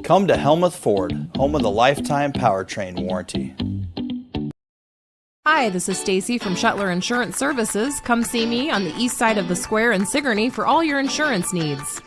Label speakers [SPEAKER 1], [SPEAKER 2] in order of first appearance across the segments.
[SPEAKER 1] Come to Helmuth Ford, home of the lifetime powertrain warranty.
[SPEAKER 2] Hi, this is Stacy from Shuttler Insurance Services. Come see me on the east side of the square in Sigourney for all your insurance needs.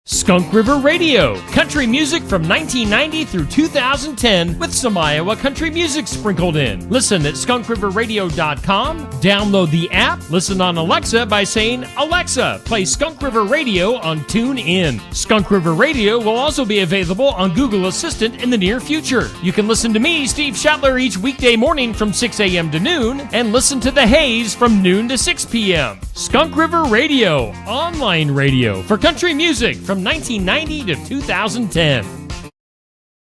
[SPEAKER 3] Skunk River Radio, country music from 1990 through 2010 with some Iowa country music sprinkled in. Listen at skunkriverradio.com, download the app, listen on Alexa by saying, Alexa, play Skunk River Radio on TuneIn. Skunk River Radio will also be available on Google Assistant in the near future. You can listen to me, Steve Shuttler, each weekday morning from 6 a.m. to noon and listen to The Haze from noon to 6 p.m. Skunk River Radio, online radio for country music from 1990 to 2010.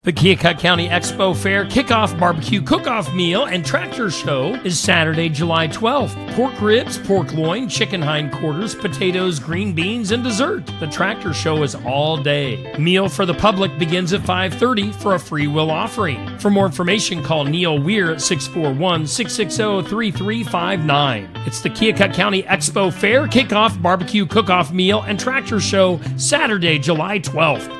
[SPEAKER 3] The Keokuk County Expo Fair Kickoff Barbecue Cook-Off Meal and Tractor Show is Saturday, July 12th. Pork ribs, pork loin, chicken hindquarters, potatoes, green beans, and dessert. The Tractor Show is all day. Meal for the public begins at 5:30 for a free will offering. For more information, call Neil Weir at 641-660-3359. It's the Keokuk County Expo Fair Kickoff Barbecue Cook-Off Meal and Tractor Show, Saturday, July 12th.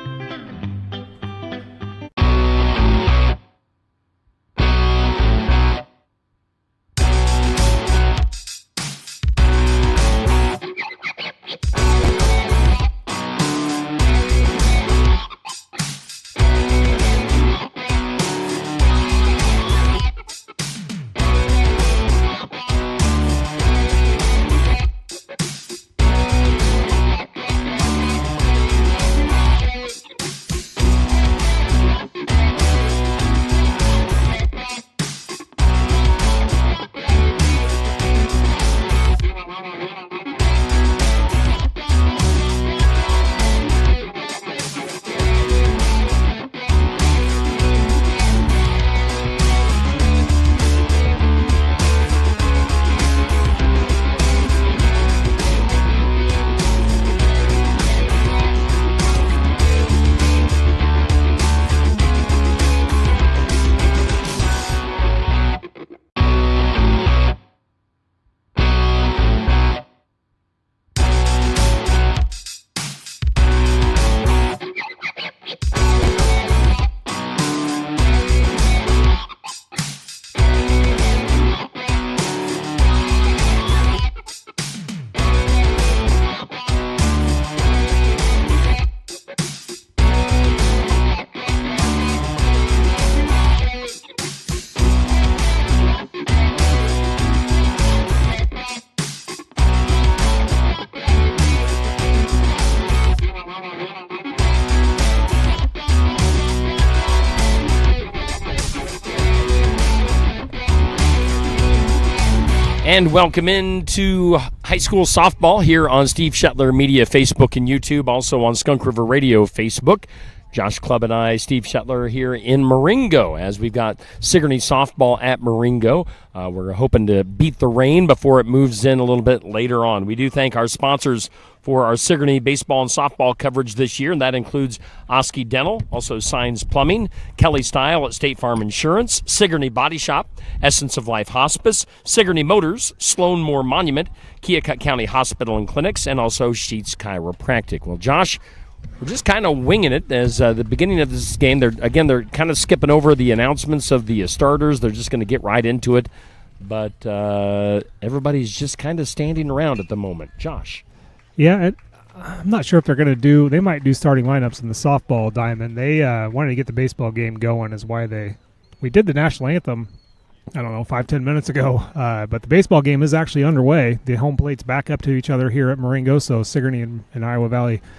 [SPEAKER 3] And welcome into high school softball here on Steve Shuttler Media Facebook and YouTube, also on Skunk River Radio Facebook. Josh Clubb and I, Steve Shuttler, here in Marengo as we've got Sigourney softball at Marengo. We're hoping to beat the rain before it moves in a little bit later on. We do thank our sponsors for our Sigourney baseball and softball coverage this year, and that includes Oski Dental, also Signs Plumbing, Kelly Style at State Farm Insurance, Sigourney Body Shop, Essence of Life Hospice, Sigourney Motors, Sloan Moore Monument, Keokuk County Hospital and Clinics, and also Sheets Chiropractic. Well, Josh, we're just kind of winging it as the beginning of this game. They're kind of skipping over the announcements of the starters. They're just going to get right into it. But everybody's just kind of standing around at the moment. Josh.
[SPEAKER 4] Yeah, I'm not sure if they're going to do – they might do starting lineups in the softball diamond. They wanted to get the baseball game going is why we did the national anthem, I don't know, 5-10 minutes ago. But the baseball game is actually underway. The home plate's back up to each other here at Marengo, so Sigourney and Iowa Valley –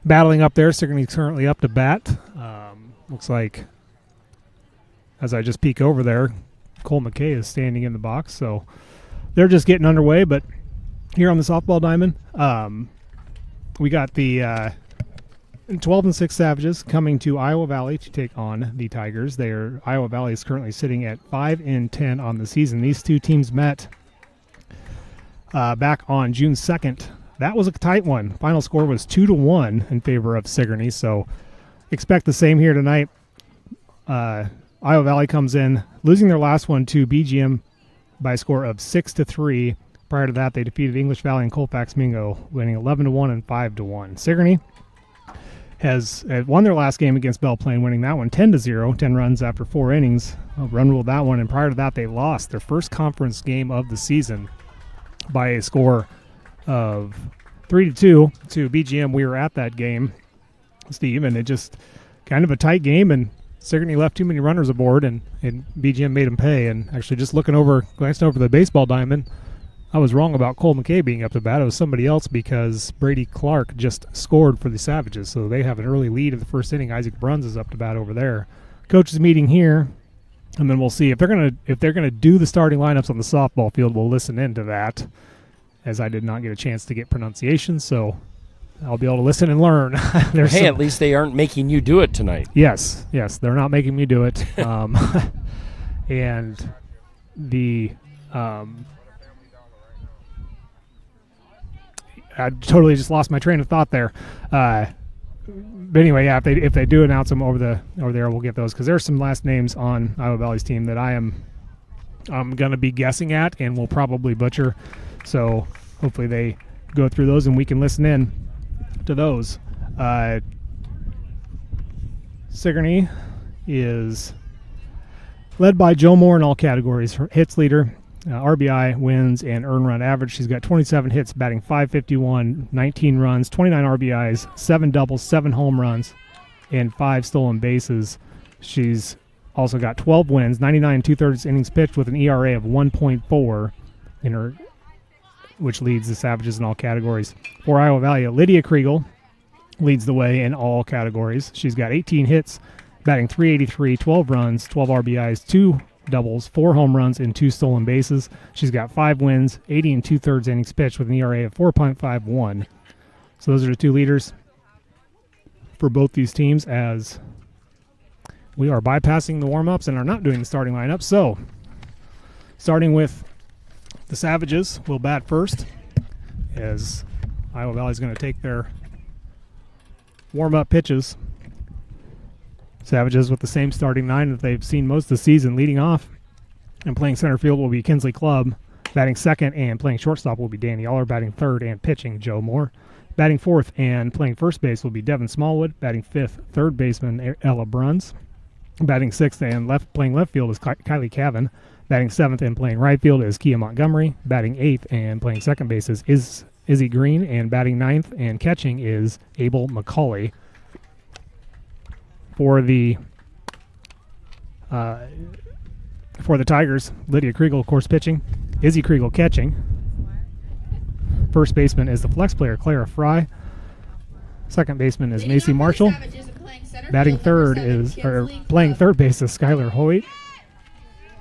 [SPEAKER 4] battling up there. Sigourney's currently up to bat. Looks like, as I just peek over there, Cole McKay is standing in the box. So they're just getting underway. But here on the softball diamond, we got the 12-6 Savages coming to Iowa Valley to take on the Tigers. Iowa Valley is currently sitting at 5-10 on the season. These two teams met back on June 2nd. That was a tight one. Final score was 2-1 in favor of Sigourney, so expect the same here tonight. Iowa Valley comes in, losing their last one to BGM by a score of 6-3. Prior to that, they defeated English Valley and Colfax Mingo, winning 11-1 and 5-1. Sigourney has won their last game against Belle Plaine, winning that one 10-0, 10 runs after 4 innings. Run ruled that one, and prior to that, they lost their first conference game of the season by a score of 3-2 to BGM. We were at that game, Steve, and it just kind of a tight game, and Sigourney left too many runners aboard, and BGM made them pay. And actually, just glancing over the baseball diamond, I was wrong about Cole McKay being up to bat. It was somebody else because Brady Clark just scored for the Savages, so they have an early lead in the first inning. Isaac Bruns is up to bat over there. Coaches meeting here, and then we'll see if they're gonna do the starting lineups on the softball field. We'll listen into that, as I did not get a chance to get pronunciation, so I'll be able to listen and learn.
[SPEAKER 5] Hey, at least they aren't making you do it tonight.
[SPEAKER 4] Yes, they're not making me do it. And the I totally just lost my train of thought there. But anyway, yeah, if they do announce them over there, we'll get those, because there's some last names on Iowa Valley's team that I'm going to be guessing at and will probably butcher. So hopefully they go through those and we can listen in to those. Sigourney is led by Joe Moore in all categories. Her hits leader, RBI, wins, and earned run average. She's got 27 hits, batting .551, 19 runs, 29 RBIs, 7 doubles, 7 home runs, and 5 stolen bases. She's also got 12 wins, 99 2/3 innings pitched, with an ERA of 1.4 in her, which leads the Savages in all categories. For Iowa Valley, Lydia Kriegel leads the way in all categories. She's got 18 hits, batting .383, 12 runs, 12 RBIs, 2 doubles, 4 home runs, and 2 stolen bases. She's got 5 wins, 80 2/3 innings pitched, with an ERA of 4.51. So those are the 2 leaders for both these teams, as we are bypassing the warm-ups and are not doing the starting lineup. So starting with the Savages, will bat first, as Iowa Valley is going to take their warm-up pitches. Savages with the same starting 9 that they've seen most of the season. Leading off and playing center field will be Kinsley Clubb. Batting second and playing shortstop will be Danny Aller. Batting third and pitching, Joe Moore. Batting fourth and playing first base will be Devin Smallwood. Batting fifth, third baseman Ella Bruns. Batting sixth and playing left field is Kylie Cavan. Batting seventh and playing right field is Kia Montgomery. Batting eighth and playing second base is Izzy Green. And batting ninth and catching is Abel McCauley. For the Tigers, Lydia Kriegel, of course, pitching. Izzy Kriegel catching. First baseman is the flex player, Clara Fry. Second baseman is Macy Marshall. Playing third base is Skylar Hoyt.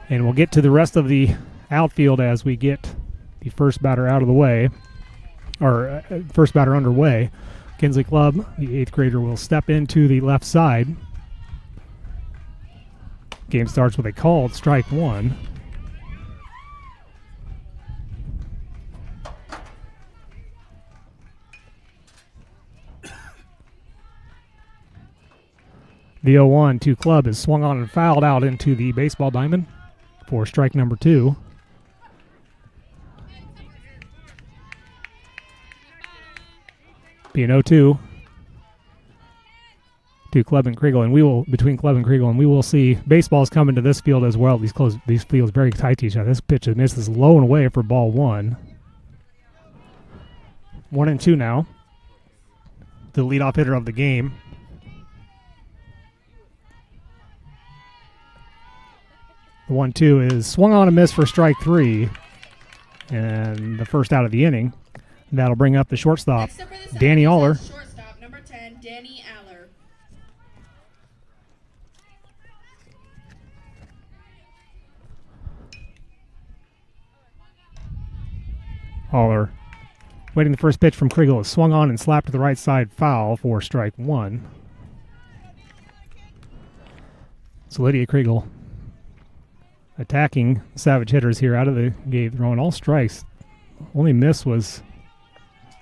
[SPEAKER 4] And we'll get to the rest of the outfield as we get the first batter out of the way, or first batter underway. Kinsley Clubb, the 8th grader, will step into the left side. Game starts with a called strike 1. The 0-1 to Clubb is swung on and fouled out into the baseball diamond for strike number 2. Being 0-2 to Clubb and Kriegel, and between Clubb and Kriegel, and we will see baseballs coming to this field as well. These fields very tight to each other. This pitch misses low and away for ball 1. 1-2 now. The leadoff hitter of the game. The 1-2 is swung on and missed for strike 3, and the first out of the inning. That'll bring up the shortstop, Danny Aller.
[SPEAKER 6] Shortstop, number 10, Danny Aller.
[SPEAKER 4] Aller waiting the first pitch from Kriegel is swung on and slapped to the right side, foul for strike 1. So Lydia Kriegel attacking Savage hitters here out of the gate, throwing all strikes. Only miss was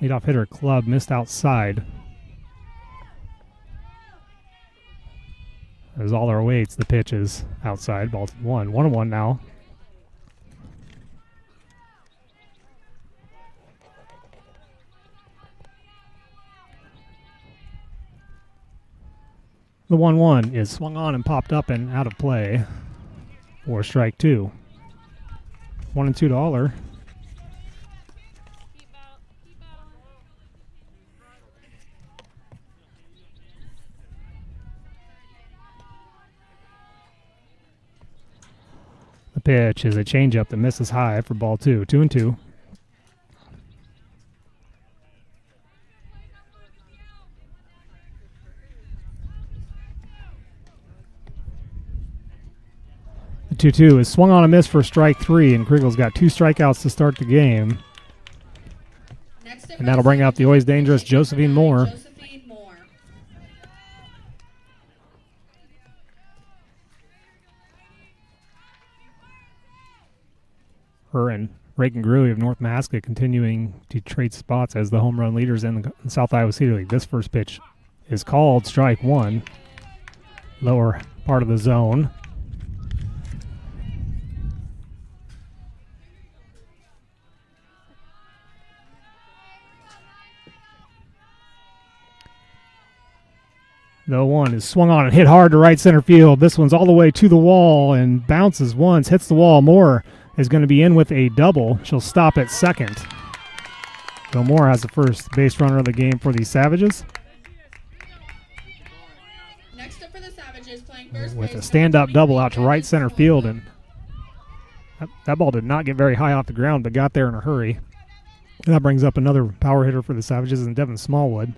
[SPEAKER 4] leadoff hitter Clubb, missed outside. As Aller waits, the pitch is outside. Ball 1. 1-1 now. The 1-1 is swung on and popped up and out of play for strike 2. 1-2 to Aller. The pitch is a changeup that misses high for ball 2. 2-2. The 2-2 is swung on a miss for strike 3, and Kriegel's got 2 strikeouts to start the game. And that'll bring out the always dangerous Josephine Moore. Her and Reagan Gruey of North Masca continuing to trade spots as the home run leaders in the South Iowa Cedar League. This first pitch is called strike 1. Lower part of the zone. The 0-1 is swung on and hit hard to right center field. This one's all the way to the wall and bounces once, hits the wall. Moore is going to be in with a double. She'll stop at second. Bill Moore has the first base runner of the game for the Savages.
[SPEAKER 6] Next up for the Savages, playing first
[SPEAKER 4] With
[SPEAKER 6] base,
[SPEAKER 4] a stand-up double out to right center field, and that ball did not get very high off the ground, but got there in a hurry. And that brings up another power hitter for the Savages, and Devin Smallwood.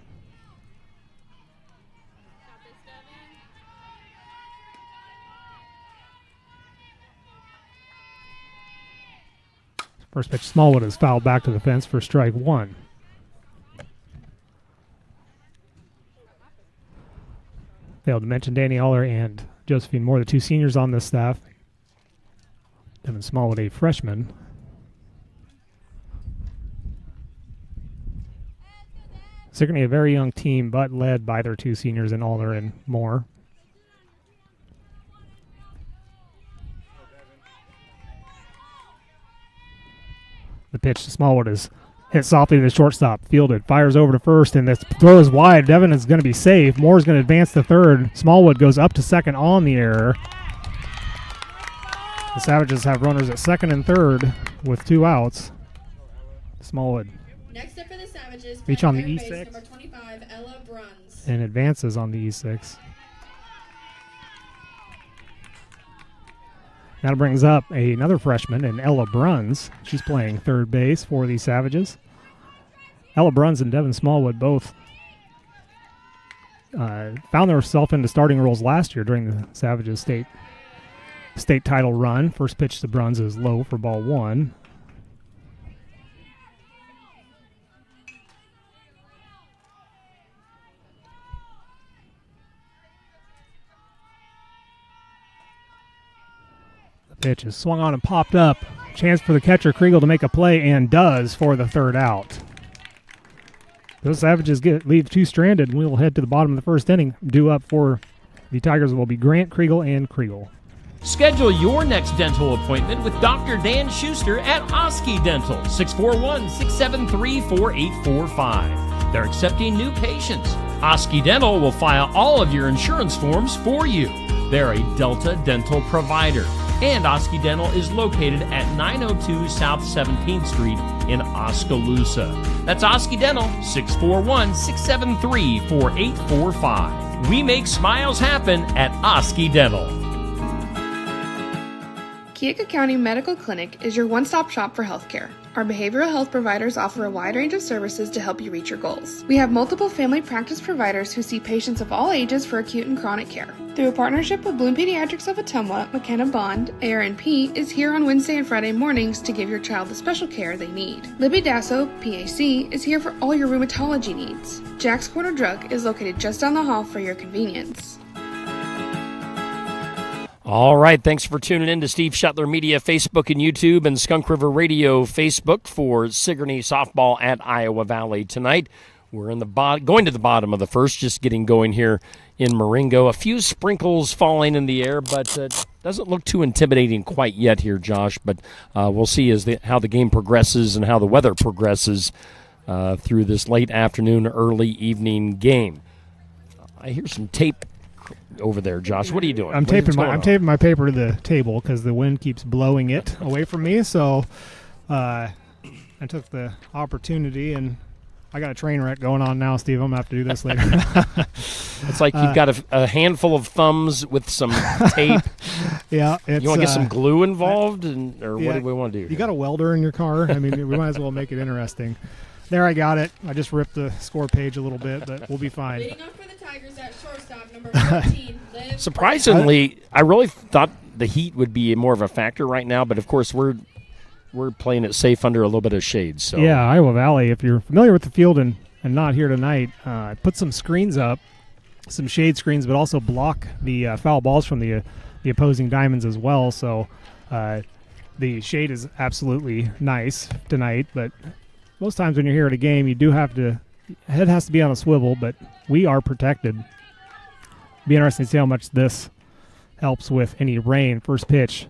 [SPEAKER 4] First pitch, Smallwood is fouled back to the fence for strike 1. Failed to mention Danny Aller and Josephine Moore, the 2 seniors on this staff. Devin Smallwood, a freshman. Certainly a very young team, but led by their 2 seniors in Aller and Moore. The pitch to Smallwood is hit softly to the shortstop. Fielded, fires over to first, and this throw is wide. Devin is going to be safe. Moore is going to advance to third. Smallwood goes up to second on the error. The Savages have runners at second and third with 2 outs. Smallwood
[SPEAKER 6] Next up for the Savages,
[SPEAKER 4] reach on the
[SPEAKER 6] playing third
[SPEAKER 4] E6.
[SPEAKER 6] base, number 25, Ella Bruns.
[SPEAKER 4] And advances on the E6. That brings up another freshman in Ella Bruns. She's playing third base for the Savages. Ella Bruns and Devin Smallwood both found themselves into starting roles last year during the Savages state title run. First pitch to Bruns is low for ball 1. Pitch is swung on and popped up. Chance for the catcher, Kriegel, to make a play, and does for the third out. Those Savages leave 2 stranded, and we will head to the bottom of the first inning. Due up for the Tigers will be Grant, Kriegel, and Kriegel.
[SPEAKER 3] Schedule your next dental appointment with Dr. Dan Schuster at Oski Dental, 641-673-4845. They're accepting new patients. Oski Dental will file all of your insurance forms for you. They're a Delta dental provider. And Oski Dental is located at 902 South 17th Street in Oskaloosa. That's Oski Dental, 641-673-4845. We make smiles happen at Oski Dental.
[SPEAKER 7] Keokuk County Medical Clinic is your one-stop shop for healthcare. Our behavioral health providers offer a wide range of services to help you reach your goals. We have multiple family practice providers who see patients of all ages for acute and chronic care. Through a partnership with Bloom Pediatrics of Ottumwa, McKenna Bond, ARNP, is here on Wednesday and Friday mornings to give your child the special care they need. Libby Dasso, PAC, is here for all your rheumatology needs. Jack's Corner Drug is located just down the hall for your convenience.
[SPEAKER 5] All right, thanks for tuning in to Steve Shetler Media Facebook and YouTube and Skunk River Radio Facebook for Sigourney softball at Iowa Valley tonight. We're in the going to the bottom of the first, just getting going here in Marengo. A few sprinkles falling in the air, but doesn't look too intimidating quite yet here, Josh. But we'll see how the game progresses and how the weather progresses through this late afternoon, early evening game. I hear some tape over there, Josh? What are you doing?
[SPEAKER 4] I'm taping my paper to the table because the wind keeps blowing it away from me. So I took the opportunity, and I got a train wreck going on now, Steve. I'm going to have to do this later.
[SPEAKER 5] It's like you've got a handful of thumbs with some tape.
[SPEAKER 4] Yeah.
[SPEAKER 5] You want to get some glue involved, or what do we want to do?
[SPEAKER 4] You got a welder in your car? I mean, we might as well make it interesting. There, I got it. I just ripped the score page a little bit, but we'll be fine.
[SPEAKER 6] Leading off for the Tigers at shortstop, number 14, Liv.
[SPEAKER 5] Surprisingly, I really thought the heat would be more of a factor right now, but of course we're playing it safe under a little bit of shade. So
[SPEAKER 4] yeah, Iowa Valley. If you're familiar with the field and not here tonight, put some screens up, some shade screens, but also block the foul balls from the opposing diamonds as well. So the shade is absolutely nice tonight, but most times when you're here at a game, you do have to, head has to be on a swivel, but we are protected. Be interesting to see how much this helps with any rain. First pitch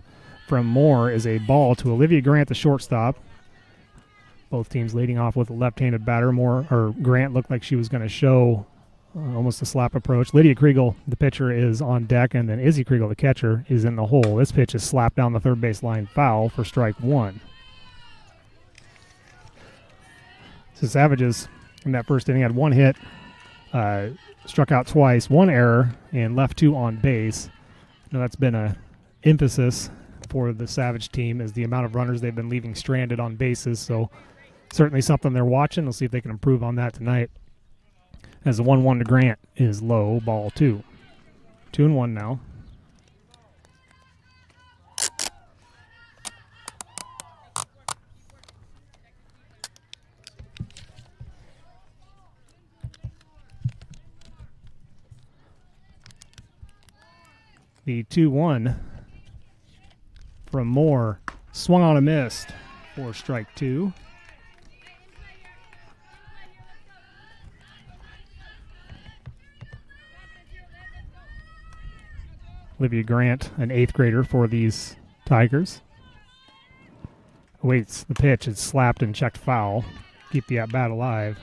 [SPEAKER 4] from Moore is a ball to Olivia Grant, the shortstop. Both teams leading off with a left-handed batter. Grant looked like she was going to show almost a slap approach. Lydia Kriegel, the pitcher, is on deck, and then Izzy Kriegel, the catcher, is in the hole. This pitch is slapped down the third base line, foul for strike one. So Savages in that first inning had one hit, struck out twice, one error, and left two on base. Now that's been a emphasis for the Savage team, is the amount of runners they've been leaving stranded on bases. So certainly something they're watching. We'll see if they can improve on that tonight. As the 1-1 to Grant is low, ball two. 2-1 now. The 2-1 from Moore, swung on a missed for strike two. Olivia Grant, an 8th grader for these Tigers. Awaits the pitch. It's slapped and checked foul. Keep the at-bat alive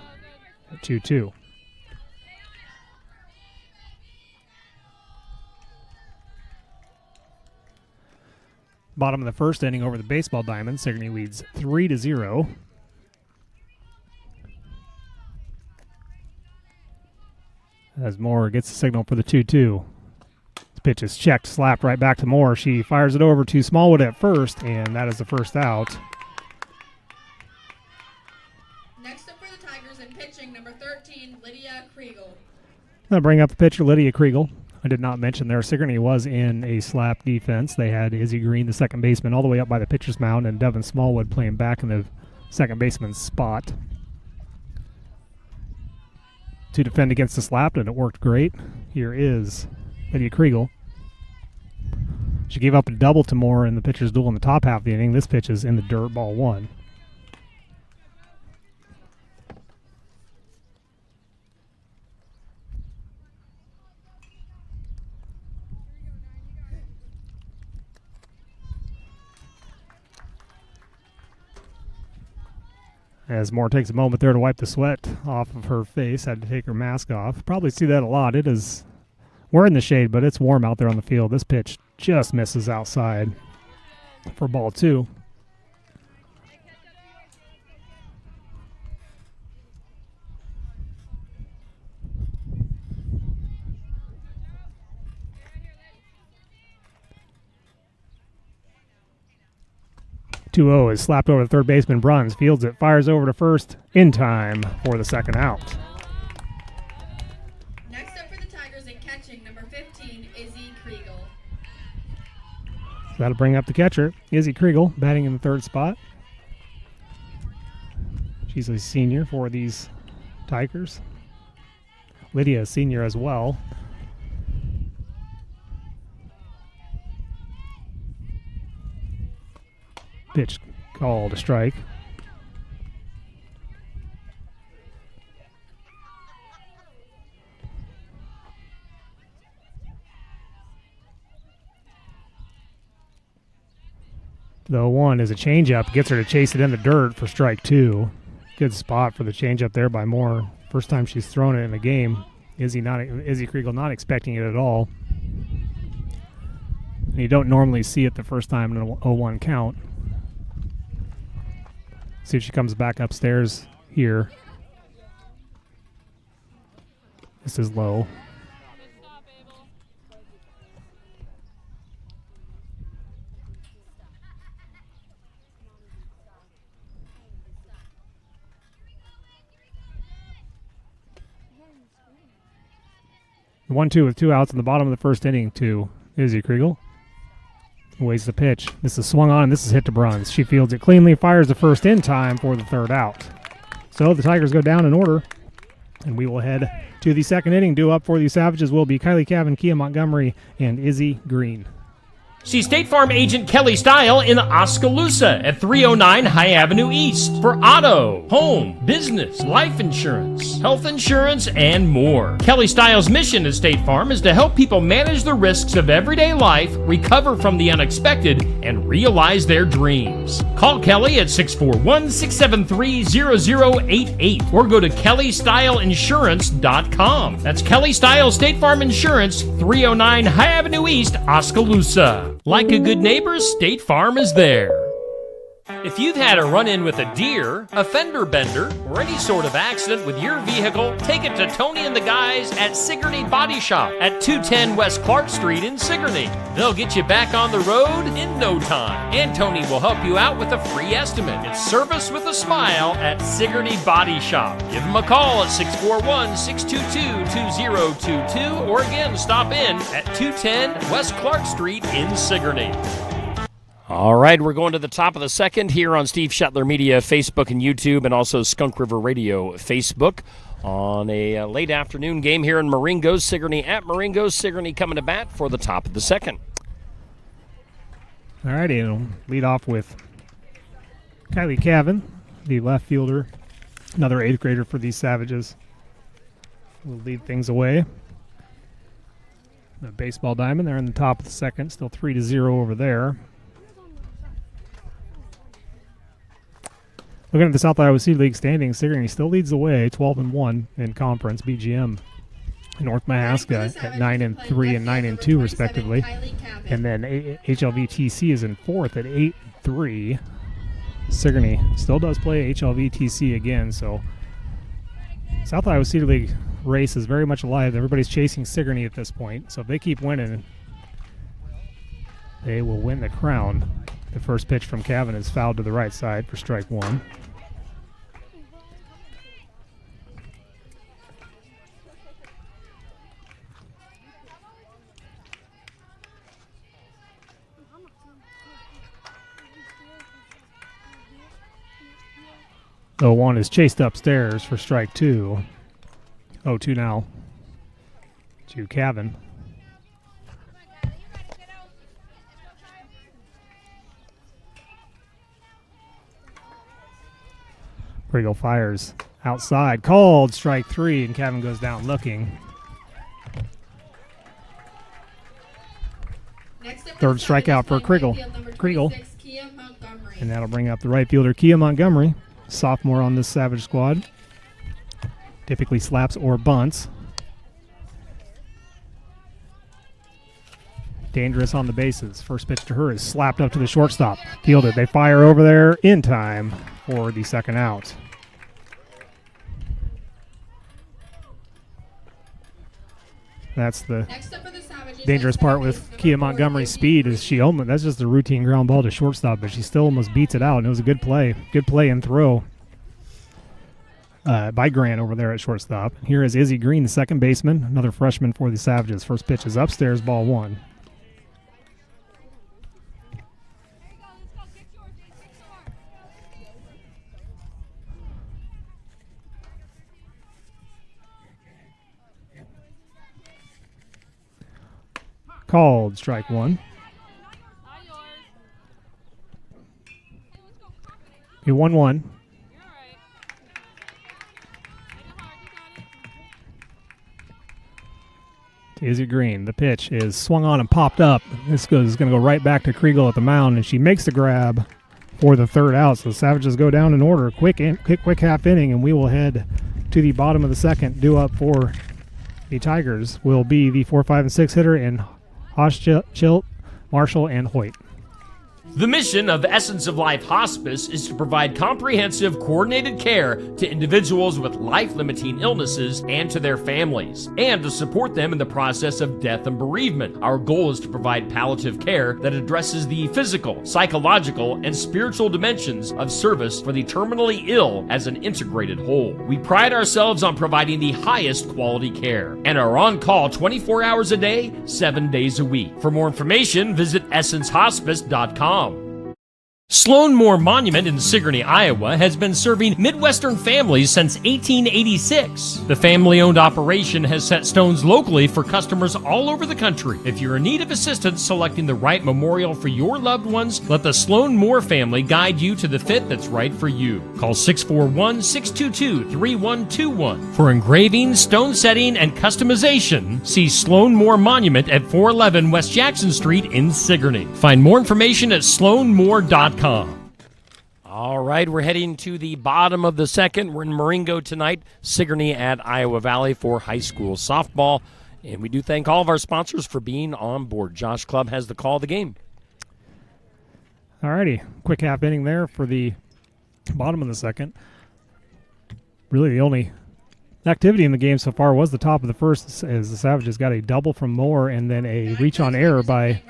[SPEAKER 4] at 2-2. Bottom of the first inning over the baseball diamond. Sigourney leads 3-0. As Moore gets the signal for the 2-2. This pitch is checked, slapped right back to Moore. She fires it over to Smallwood at first, and that is the first out.
[SPEAKER 6] Next up for the Tigers in pitching, number 13, Lydia Kriegel.
[SPEAKER 4] I'll bring up the pitcher, Lydia Kriegel. I did not mention there, Sigourney was in a slap defense. They had Izzy Green, the second baseman, all the way up by the pitcher's mound, and Devin Smallwood playing back in the second baseman's spot to defend against the slap, and it worked great. Here is Lydia Kriegel. She gave up a double to Moore in the pitcher's duel in the top half of the inning. This pitch is in the dirt, ball one. As Moore takes a moment there to wipe the sweat off of her face, had to take her mask off. Probably see that a lot. We're in the shade, but it's warm out there on the field. This pitch just misses outside for ball two. Is slapped over to third baseman Bruns. Fields it, fires over to first in time for the second out.
[SPEAKER 6] Next up for the Tigers in catching, number 15, Izzy Kriegel.
[SPEAKER 4] So that'll bring up the catcher, Izzy Kriegel, batting in the third spot. She's a senior for these Tigers. Lydia, a senior as well. Pitch called a strike. The 1 is a changeup. Gets her to chase it in the dirt for strike two. Good spot for the changeup there by Moore. First time she's thrown it in the game. Izzy Kriegel not expecting it at all. And you don't normally see it the first time in an 0-1 count. See if she comes back upstairs here. This is low. The 1-2 with 2 outs in the bottom of the first inning to Izzy Kriegel. Waits the pitch. This is swung on, and this is hit to Bruns. She fields it cleanly, fires the first in time for the third out. So the Tigers go down in order, and we will head to the second inning. Due up for the Savages will be Kylie Cavan, Kia Montgomery, and Izzy Green.
[SPEAKER 3] See State Farm agent Kelly Style in Oskaloosa at 309 High Avenue East for auto, home, business, life insurance, health insurance, and more. Kelly Style's mission at State Farm is to help people manage the risks of everyday life, recover from the unexpected, and realize their dreams. Call Kelly at 641-673-0088 or go to kellystyleinsurance.com. That's Kelly Style State Farm Insurance, 309 High Avenue East, Oskaloosa. Like a good neighbor, State Farm is there. If you've had a run-in with a deer, a fender bender, or any sort of accident with your vehicle, take it to Tony and the guys at Sigourney Body Shop at 210 West Clark Street in Sigourney. They'll get you back on the road in no time, and Tony will help you out with a free estimate. It's service with a smile at Sigourney Body Shop. Give them a call at 641-622-2022, or again, stop in at 210 West Clark Street in Sigourney.
[SPEAKER 5] All right, we're going to the top of the second here on Steve Shetler Media, Facebook and YouTube, and also Skunk River Radio Facebook on a late afternoon game here in Maringos, Sigourney at Maringos. Sigourney coming to bat for the top of the second.
[SPEAKER 4] All righty, and we'll lead off with Kylie Cavan, the left fielder, another 8th grader for these Savages. Will lead things away. The baseball diamond, they're in the top of the second, still 3-0 over there. Looking at the South Iowa Cedar League standings, Sigourney still leads the way, 12-1 in conference. BGM, North Mahaska at 9-3 and 9-2 respectively, and then HLVTC is in 4th at 8-3. Sigourney still does play HLVTC again, so South Iowa Cedar League race is very much alive. Everybody's chasing Sigourney at this point, so if they keep winning, they will win the crown. The first pitch from Cavan is fouled to the right side for strike one. The 1 is chased upstairs for strike two. 0-2 now to Cavan. Kriegel fires outside, called strike 3, and Cavan goes down looking. Third strikeout for Kriegel. And that'll bring up the right fielder, Kia Montgomery, sophomore on this Savage squad. Typically slaps or bunts. Dangerous on the bases. First pitch to her is slapped up to the shortstop. Fielded. They fire over there in time for the second out. That's the dangerous part with Kia Montgomery's speed is that's just a routine ground ball to shortstop, but she still almost beats it out, and it was a good play. Good play and throw by Grant over there at shortstop. Here is Izzy Green, the second baseman, another freshman for the Savages. First pitch is upstairs, ball 1. Called strike 1. Be 1-1. Izzy Green. The pitch is swung on and popped up. This is going to go right back to Kriegel at the mound, and she makes the grab for the third out. So the Savages go down in order. Quick half inning, and we will head to the bottom of the second, due up for the Tigers will be the 4, 5, and 6 hitter in Hochschild, Marshall, and Hoyt.
[SPEAKER 3] The mission of Essence of Life Hospice is to provide comprehensive, coordinated care to individuals with life-limiting illnesses and to their families, and to support them in the process of death and bereavement. Our goal is to provide palliative care that addresses the physical, psychological, and spiritual dimensions of service for the terminally ill as an integrated whole. We pride ourselves on providing the highest quality care and are on call 24 hours a day, 7 days a week. For more information, visit essencehospice.com. Sloan Moore Monument in Sigourney, Iowa has been serving Midwestern families since 1886. The family-owned operation has set stones locally for customers all over the country. If you're in need of assistance selecting the right memorial for your loved ones, let the Sloan Moore family guide you to the fit that's right for you. Call 641-622-3121. For engraving, stone setting, and customization, see Sloan Moore Monument at 411 West Jackson Street in Sigourney. Find more information at sloanmoore.com.
[SPEAKER 5] All right, we're heading to the bottom of the second. We're in Marengo tonight, Sigourney at Iowa Valley for high school softball. And we do thank all of our sponsors for being on board. Josh Clubb has the call of the game.
[SPEAKER 4] All righty, quick half inning there for the bottom of the second. Really the only activity in the game so far was the top of the first, as the Savages got a double from Moore and then a reach-on error by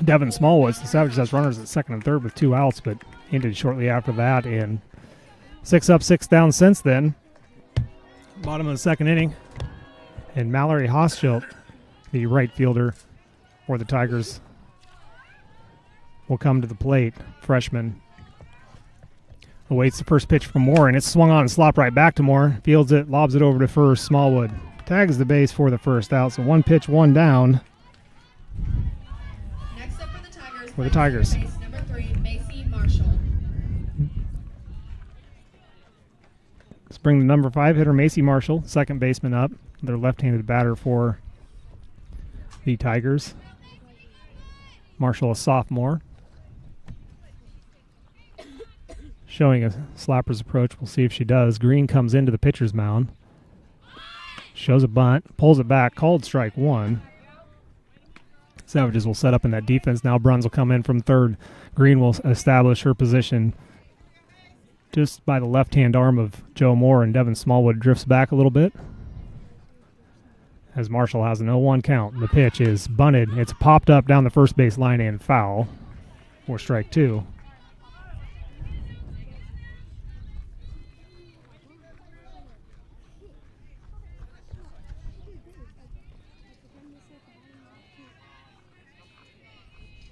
[SPEAKER 4] Devin Smallwoods. The Savages has runners at second and third with 2 outs, but ended shortly after that, and 6 up, 6 down since then. Bottom of the second inning, and Mallory Hochschild, the right fielder for the Tigers, will come to the plate. Freshman awaits the first pitch from Moore, and it's swung on and slopped right back to Moore. Fields it, lobs it over to first. Smallwood tags the base for the first out. So 1 pitch, 1 down.
[SPEAKER 6] Next up
[SPEAKER 4] for the Tigers.
[SPEAKER 6] Base number 3, Macy Marshall.
[SPEAKER 4] Let's bring the number 5 hitter, Macy Marshall, second baseman up. Their left-handed batter for the Tigers. Marshall, a sophomore. Showing a slapper's approach. We'll see if she does. Green comes into the pitcher's mound. Shows a bunt. Pulls it back. Called strike 1. Savages will set up in that defense. Now Bruns will come in from third. Green will establish her position just by the left-hand arm of Joe Moore, and Devin Smallwood drifts back a little bit as Marshall has an 0-1 count. The pitch is bunted. It's popped up down the first base line and foul for strike 2.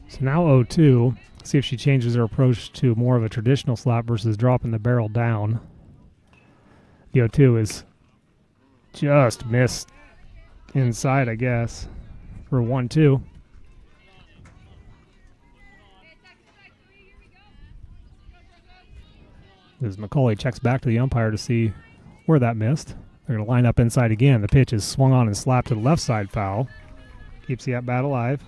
[SPEAKER 4] So now 0-2. See if she changes her approach to more of a traditional slap versus dropping the barrel down. The 0-2 is just missed inside, I guess, for 1-2. As McCauley checks back to the umpire to see where that missed. They're going to line up inside again. The pitch is swung on and slapped to the left side foul. Keeps the at-bat alive.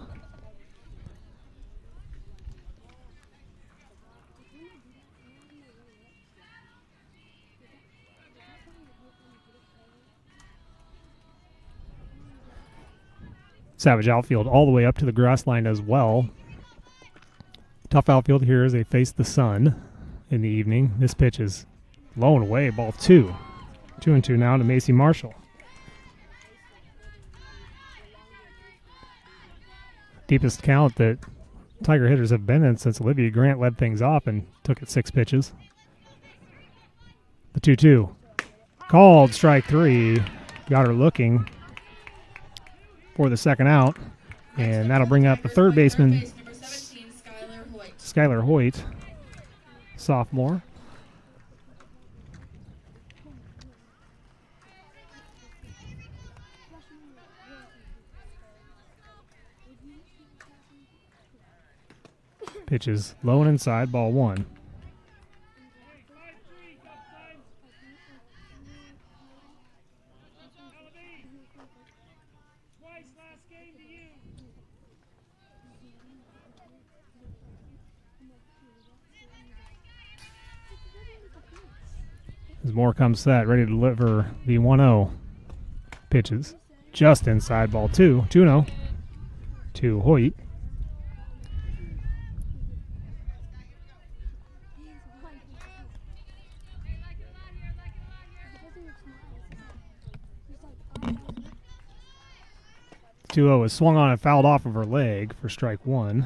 [SPEAKER 4] Savage outfield all the way up to the grass line as well. Tough outfield here as they face the sun in the evening. This pitch is low and away, ball 2. 2-2 now to Macy Marshall. Deepest count that Tiger hitters have been in since Olivia Grant led things off and took it 6 pitches. The 2-2. Called strike 3. Got her looking for the second out, and that'll bring up the third baseman, Skylar Hoyt, sophomore. Pitches low and inside, ball 1. As Moore comes set, ready to deliver the 1-0. Pitches. just inside ball 2. 2-0 to Hoyt. Two-0 was swung on and fouled off of her leg for strike 1.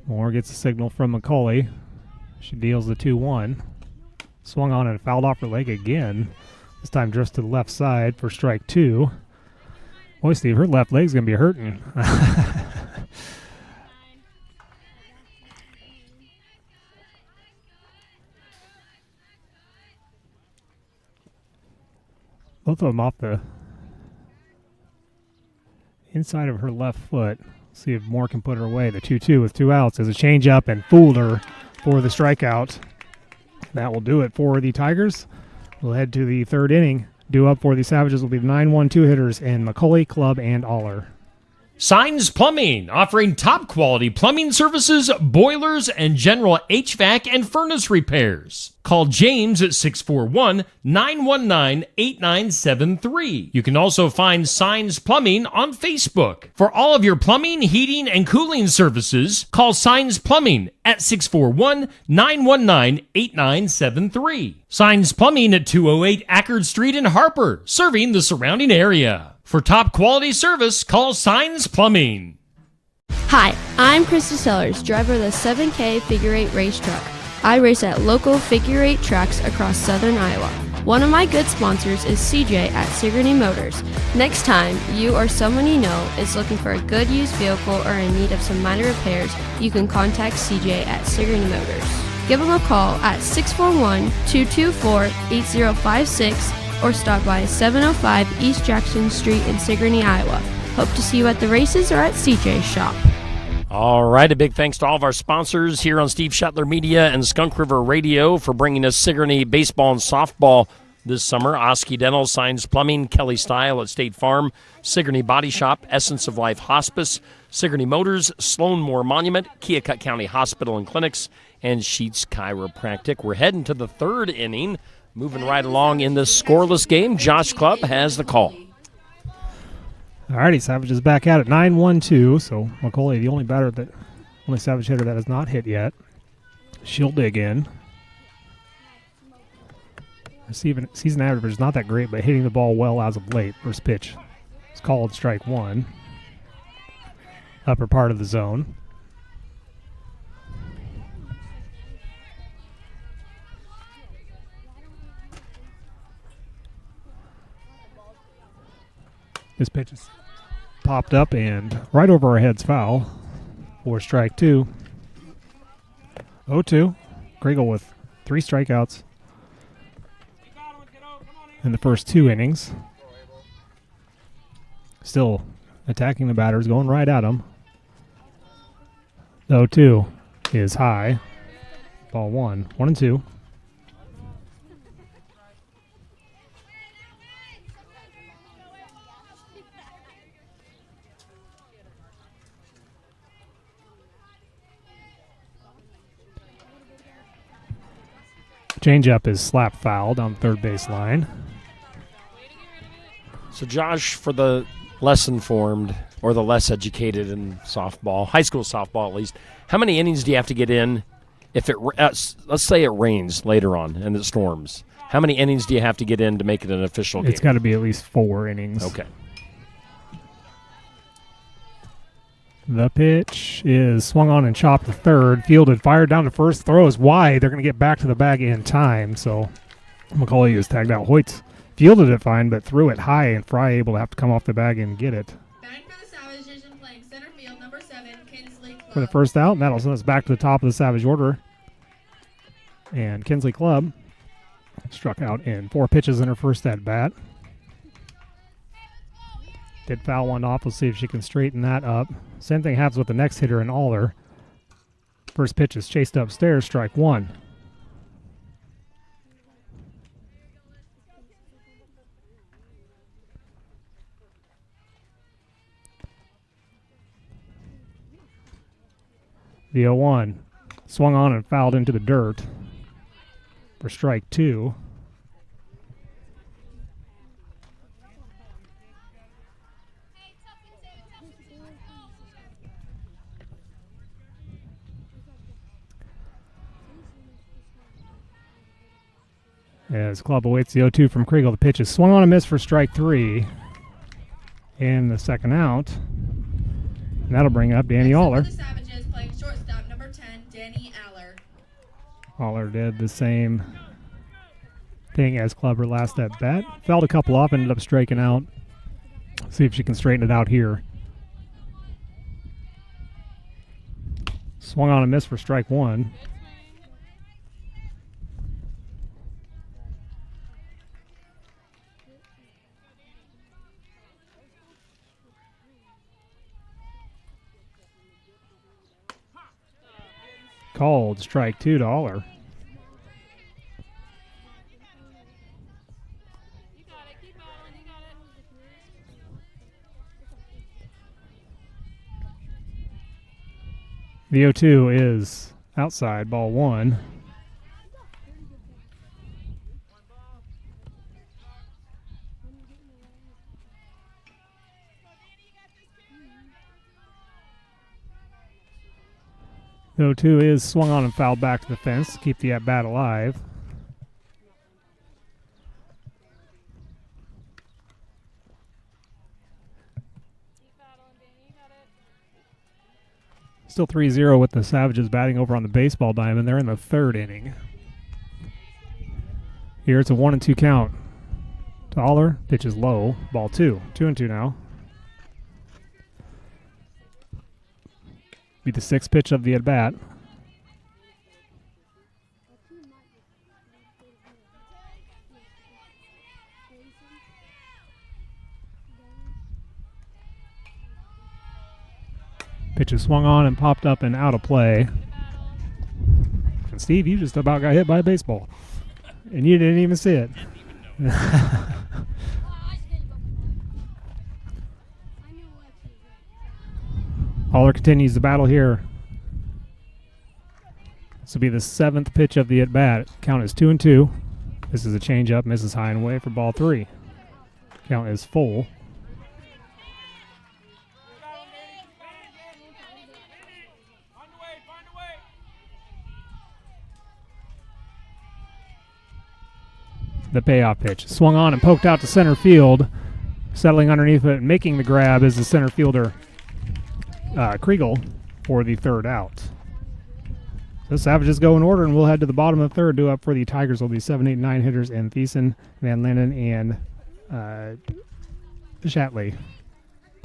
[SPEAKER 4] Moore gets a signal from Macaulay. She deals the 2-1. Swung on and fouled off her leg again. This time drifts to the left side for strike 2. Boy, Steve, her left leg's going to be hurting. Both of them off the inside of her left foot. See if Moore can put her away. The 2-2 with 2 outs as a changeup and fooled her for the strikeout. That will do it for the Tigers. We'll head to the third inning. Due up for the Savages will be the 9-1-2 hitters in Macaulay, Clubb, and Aller.
[SPEAKER 3] Signs Plumbing, offering top quality plumbing services, boilers, and general HVAC and furnace repairs. Call James at 641-919-8973. You can also find Signs Plumbing on Facebook. For all of your plumbing, heating, and cooling services, call Signs Plumbing at 641-919-8973. Signs Plumbing at 208 Ackerd Street in Harper, serving the surrounding area. For top quality service, call Signs Plumbing.
[SPEAKER 8] Hi, I'm Krista Sellers, driver of the 7K Figure 8 race truck. I race at local figure 8 tracks across southern Iowa. One of my good sponsors is CJ at Sigourney Motors. Next time you or someone you know is looking for a good used vehicle or in need of some minor repairs, you can contact CJ at Sigourney Motors. Give them a call at 641-224-8056 or stop by 705 East Jackson Street in Sigourney, Iowa. Hope to see you at the races or at CJ's shop.
[SPEAKER 5] All right, a big thanks to all of our sponsors here on Steve Shetler Media and Skunk River Radio for bringing us Sigourney baseball and softball this summer. Oski Dental, Signs Plumbing, Kelly Style at State Farm, Sigourney Body Shop, Essence of Life Hospice, Sigourney Motors, Sloan Moore Monument, Keokuk County Hospital and Clinics, and Sheets Chiropractic. We're heading to the third inning. Moving right along in this scoreless game, Josh Clubb has the call.
[SPEAKER 4] All righty, Savages back out at 9-1-2. So Macaulay, the only Savage hitter that has not hit yet. She'll dig in. Season average is not that great, but hitting the ball well as of late. First pitch is called strike 1. Upper part of the zone. This pitch is popped up and right over our heads, foul for strike 2. 0-2. Kriegel with 3 strikeouts in the first 2 innings. Still attacking the batters, going right at them. 0-2 is high. Ball 1. 1-2. Changeup is slap foul down the third base line.
[SPEAKER 5] So, Josh, for the less informed or the less educated in softball, high school softball at least, how many innings do you have to get in if it, let's say it rains later on and it storms? How many innings do you have to get in to make it an official game?
[SPEAKER 4] It's got to be at least 4 innings.
[SPEAKER 5] Okay.
[SPEAKER 4] The pitch is swung on and chopped to third. Fielded, fired down to first. Throw is wide. They're going to get back to the bag in time. So Macaulay is tagged out. Hoyt fielded it fine, but threw it high, and Fry able to have to come off the bag and get it.
[SPEAKER 6] Batting for the Savages and playing center field, number 7, Kinsley Clubb.
[SPEAKER 4] For the first out, and that'll send us back to the top of the Savage order. And Kinsley Clubb struck out in 4 pitches in her first at-bat. Did foul one off. We'll see if she can straighten that up. Same thing happens with the next hitter in Aller. First pitch is chased upstairs, strike 1. The 0-1 swung on and fouled into the dirt for strike 2. As club awaits the 0-2 from Kriegel, the pitch is swung on and missed for strike 3. And the second out. And that'll bring up Danny Aller.
[SPEAKER 6] The Savages playing shortstop number 10, Danny Aller.
[SPEAKER 4] Aller did the same thing as Clubber last at bat. Fouled a couple off, ended up striking out. See if she can straighten it out here. Swung on and missed for strike 1. Called strike 2 to Aller. The 0-2 is outside, ball 1. The 0-2 is swung on and fouled back to the fence to keep the at-bat alive. Still 3-0 with the Savages batting over on the baseball diamond. They're in the third inning. Here it's a 1-2 count to Aller. Pitch is low. Ball 2. 2-2 now. Be the sixth pitch of the at-bat. Pitch is swung on and popped up and out of play. And Steve, you just about got hit by a baseball. And you didn't even see it. Aller continues the battle here. This will be the seventh pitch of the at-bat. Count is 2-2. This is a changeup, misses high and away for ball 3. Count is full. The payoff pitch. Swung on and poked out to center field. Settling underneath it and making the grab is the center fielder, Kriegel, for the third out. The Savages go in order, and we'll head to the bottom of the third. Due up for the Tigers will be 7, 8, 9 hitters, and Thiessen, Van Linden, and Shatley.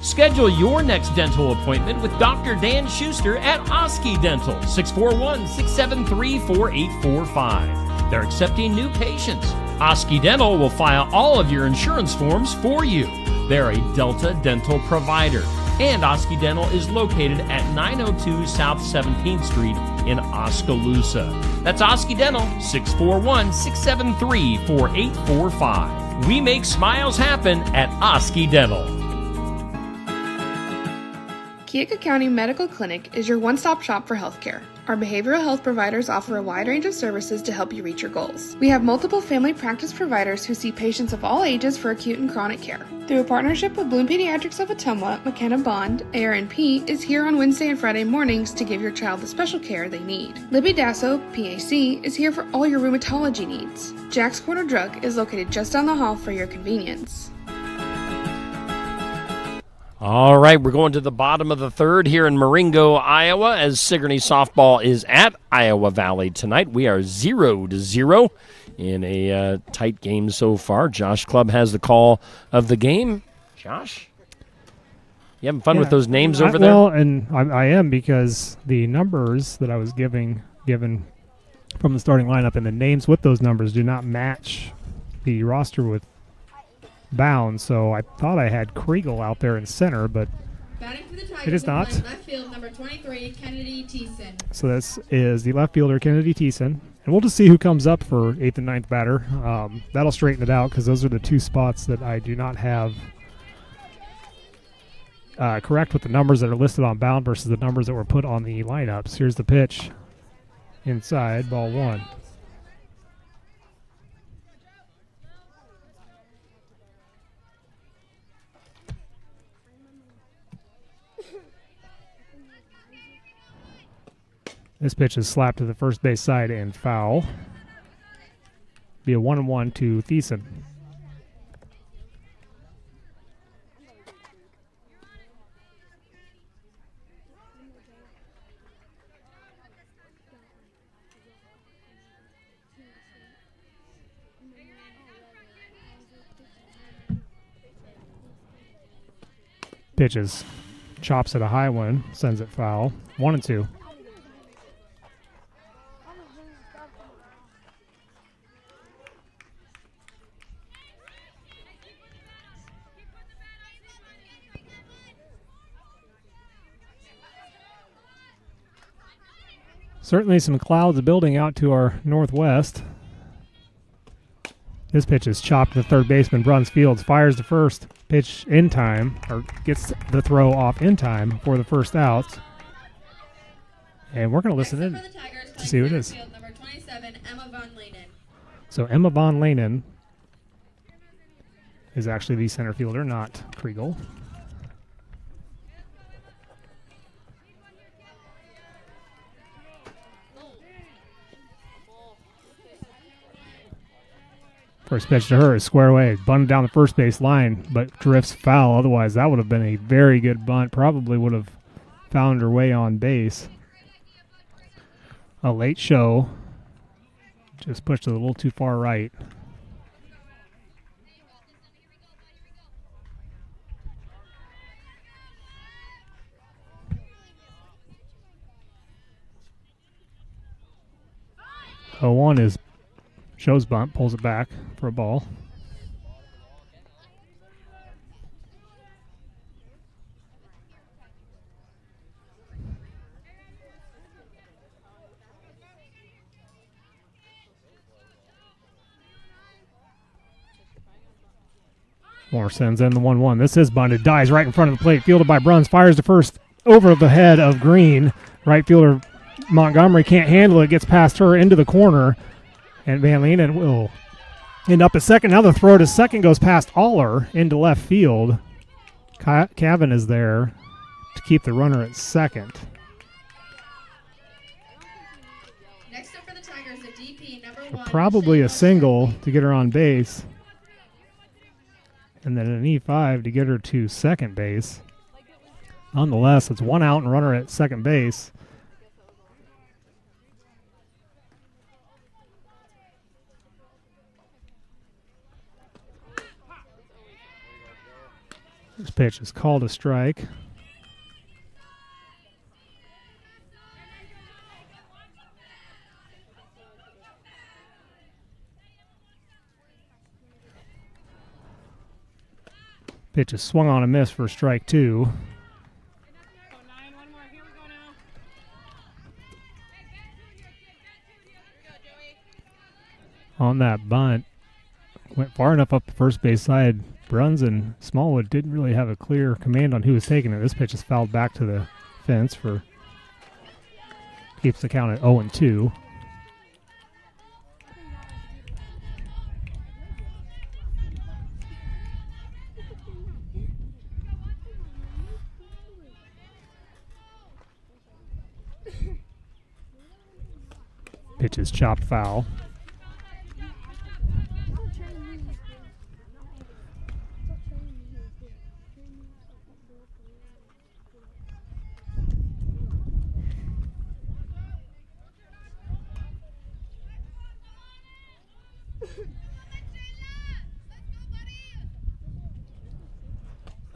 [SPEAKER 3] Schedule your next dental appointment with Dr. Dan Schuster at Oski Dental, 641-673-4845. They're accepting new patients. Oski Dental will file all of your insurance forms for you. They're a Delta dental provider. And Oski Dental is located at 902 South 17th Street in Oskaloosa. That's Oski Dental, 641-673-4845. We make smiles happen at Oski Dental.
[SPEAKER 7] Keokuk County Medical Clinic is your one-stop shop for healthcare. Our behavioral health providers offer a wide range of services to help you reach your goals. We have multiple family practice providers who see patients of all ages for acute and chronic care. Through a partnership with Bloom Pediatrics of Ottumwa, McKenna Bond, ARNP is here on Wednesday and Friday mornings to give your child the special care they need. Libby Dasso, PAC, is here for all your rheumatology needs. Jack's Corner Drug is located just down the hall for your convenience.
[SPEAKER 5] All right, we're going to the bottom of the third here in Marengo, Iowa, as Sigourney softball is at Iowa Valley tonight. We are 0-0 in a tight game so far. Josh Clubb has the call of the game. Josh, you having fun with those names over there?
[SPEAKER 4] Well, and I am, because the numbers that I was given from the starting lineup and the names with those numbers do not match the roster with Bounds, so I thought I had Kriegel out there in center, but
[SPEAKER 6] Batting for the Tigers,
[SPEAKER 4] it is not.
[SPEAKER 6] Left field, number 23, Kennedy Thiessen.
[SPEAKER 4] So this is the left fielder, Kennedy Thiessen. And we'll just see who comes up for 8th and 9th batter. That'll straighten it out, because those are the two spots that I do not have correct with the numbers that are listed on bound versus the numbers that were put on the lineups. Here's the pitch. Inside, ball one. This pitch is slapped to the first base side and foul. Be a 1-1 to Thiessen. Pitches. Chops at a high one. Sends it foul. 1-2. Certainly some clouds building out to our northwest. This pitch is chopped to third baseman. Bruns Fields fires the first pitch in time, or gets the throw off in time for the first out. And we're going to listen in to see who it is.
[SPEAKER 6] Number 27, Emma Von Lehnen.
[SPEAKER 4] So Emma Von Lehnen is actually the center fielder, not Kriegel. First pitch to her is square away, bunted down the first base line, but drifts foul. Otherwise, that would have been a very good bunt. Probably would have found her way on base. A late show. Just pushed it a little too far right. Oh, one is shows bunt, pulls it back for a ball. Moore sends in the 1-1. This is bunted. Dies right in front of the plate. Fielded by Bruns. Fires to first over the head of Green. Right fielder Montgomery can't handle it. Gets past her into the corner. And Van Lehnen will end up at second. Now the throw to second goes past Aller into left field. Cavan is there to keep the runner at second.
[SPEAKER 6] Next up for the Tigers, the DP, number
[SPEAKER 4] So
[SPEAKER 6] 1.
[SPEAKER 4] probably a single to get her on base. And then an E5 to get her to second base. Nonetheless, it's one out and runner at second base. This pitch is called a strike. Pitch is swung on a miss for strike two. On that bunt, went far enough up the first base side. Bruns and Smallwood didn't really have a clear command on who was taking it. This pitch is fouled back to the fence for keeps the count at 0-2. Pitch is chopped foul.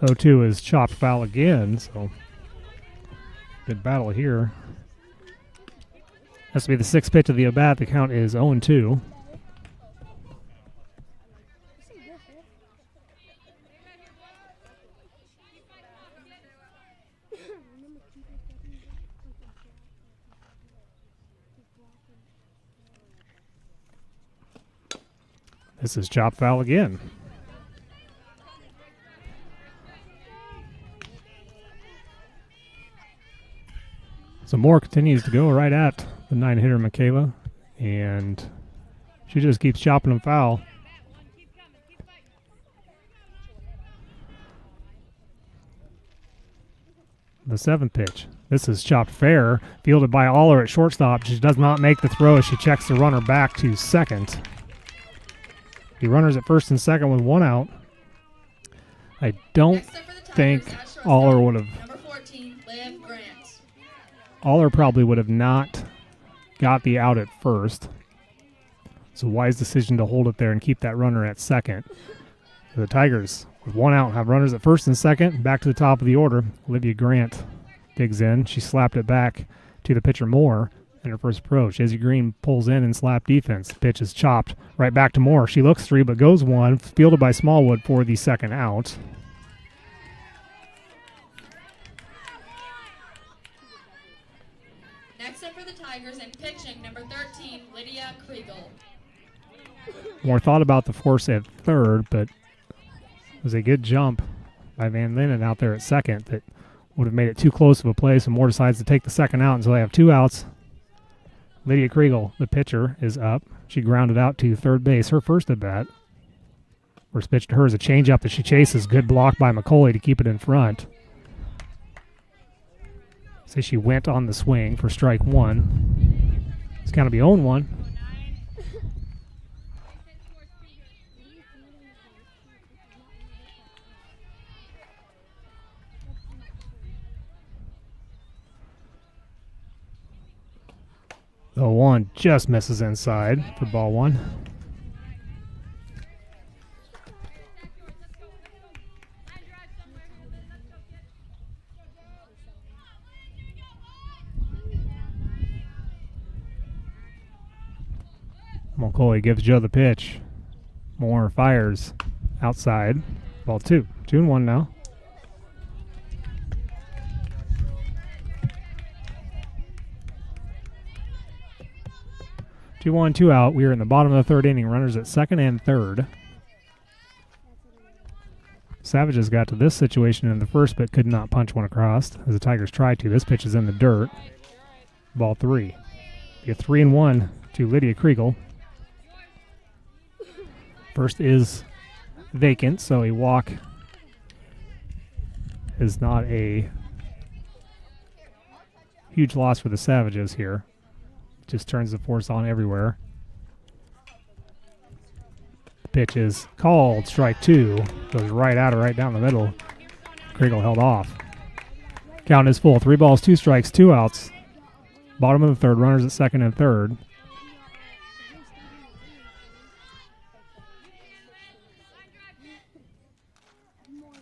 [SPEAKER 4] O2 is chopped foul again, so good battle here. Has to be the sixth pitch of the at-bat. The count is 0-2. This is chopped foul again. So Moore continues to go right at the 9-hitter Michaela, and she just keeps chopping them foul. The 7th pitch. This is chopped fair, fielded by Aller at shortstop. She does not make the throw as she checks the runner back to second. The runners at first and second with 1 out. I don't think Aller would have.
[SPEAKER 6] Number 14, Liv Grant.
[SPEAKER 4] Aller probably would have not got the out at first. It's a wise decision to hold it there and keep that runner at second. The Tigers with 1 out have runners at first and second. Back to the top of the order. Olivia Grant digs in. She slapped it back to the pitcher Moore in her first approach. Izzy Green pulls in and slap defense. Pitch is chopped right back to Moore. She looks 3 but goes 1. Fielded by Smallwood for the second out.
[SPEAKER 6] Next up for the Tigers and pitching, number 13, Lydia Kriegel.
[SPEAKER 4] Moore thought about the force at third, but it was a good jump by Van Linden out there at second that would have made it too close of a play, so Moore decides to take the second out until they have 2 outs. Lydia Kriegel, the pitcher, is up. She grounded out to third base, her first at bat. First pitch to her is a changeup that she chases. Good block by McCauley to keep it in front. Say she went on the swing for strike 1. It's going to be 0-1. The 1 just misses inside for ball 1. McCauley gives Joe the pitch. Moore fires outside. Ball 2. 2-1 now. Two on, 2 out. We are in the bottom of the 3rd inning. Runners at second and third. Savages got to this situation in the first, but could not punch one across as the Tigers tried to. This pitch is in the dirt. Ball 3. Be a 3-1 to Lydia Kriegel. First is vacant, so a walk is not a huge loss for the Savages here. Just turns the force on everywhere. Pitch is called. Strike 2. Goes right at her, right down the middle. Kriegel held off. Count is full. 3 balls, 2 strikes, 2 outs. Bottom of the 3rd. Runners at second and third.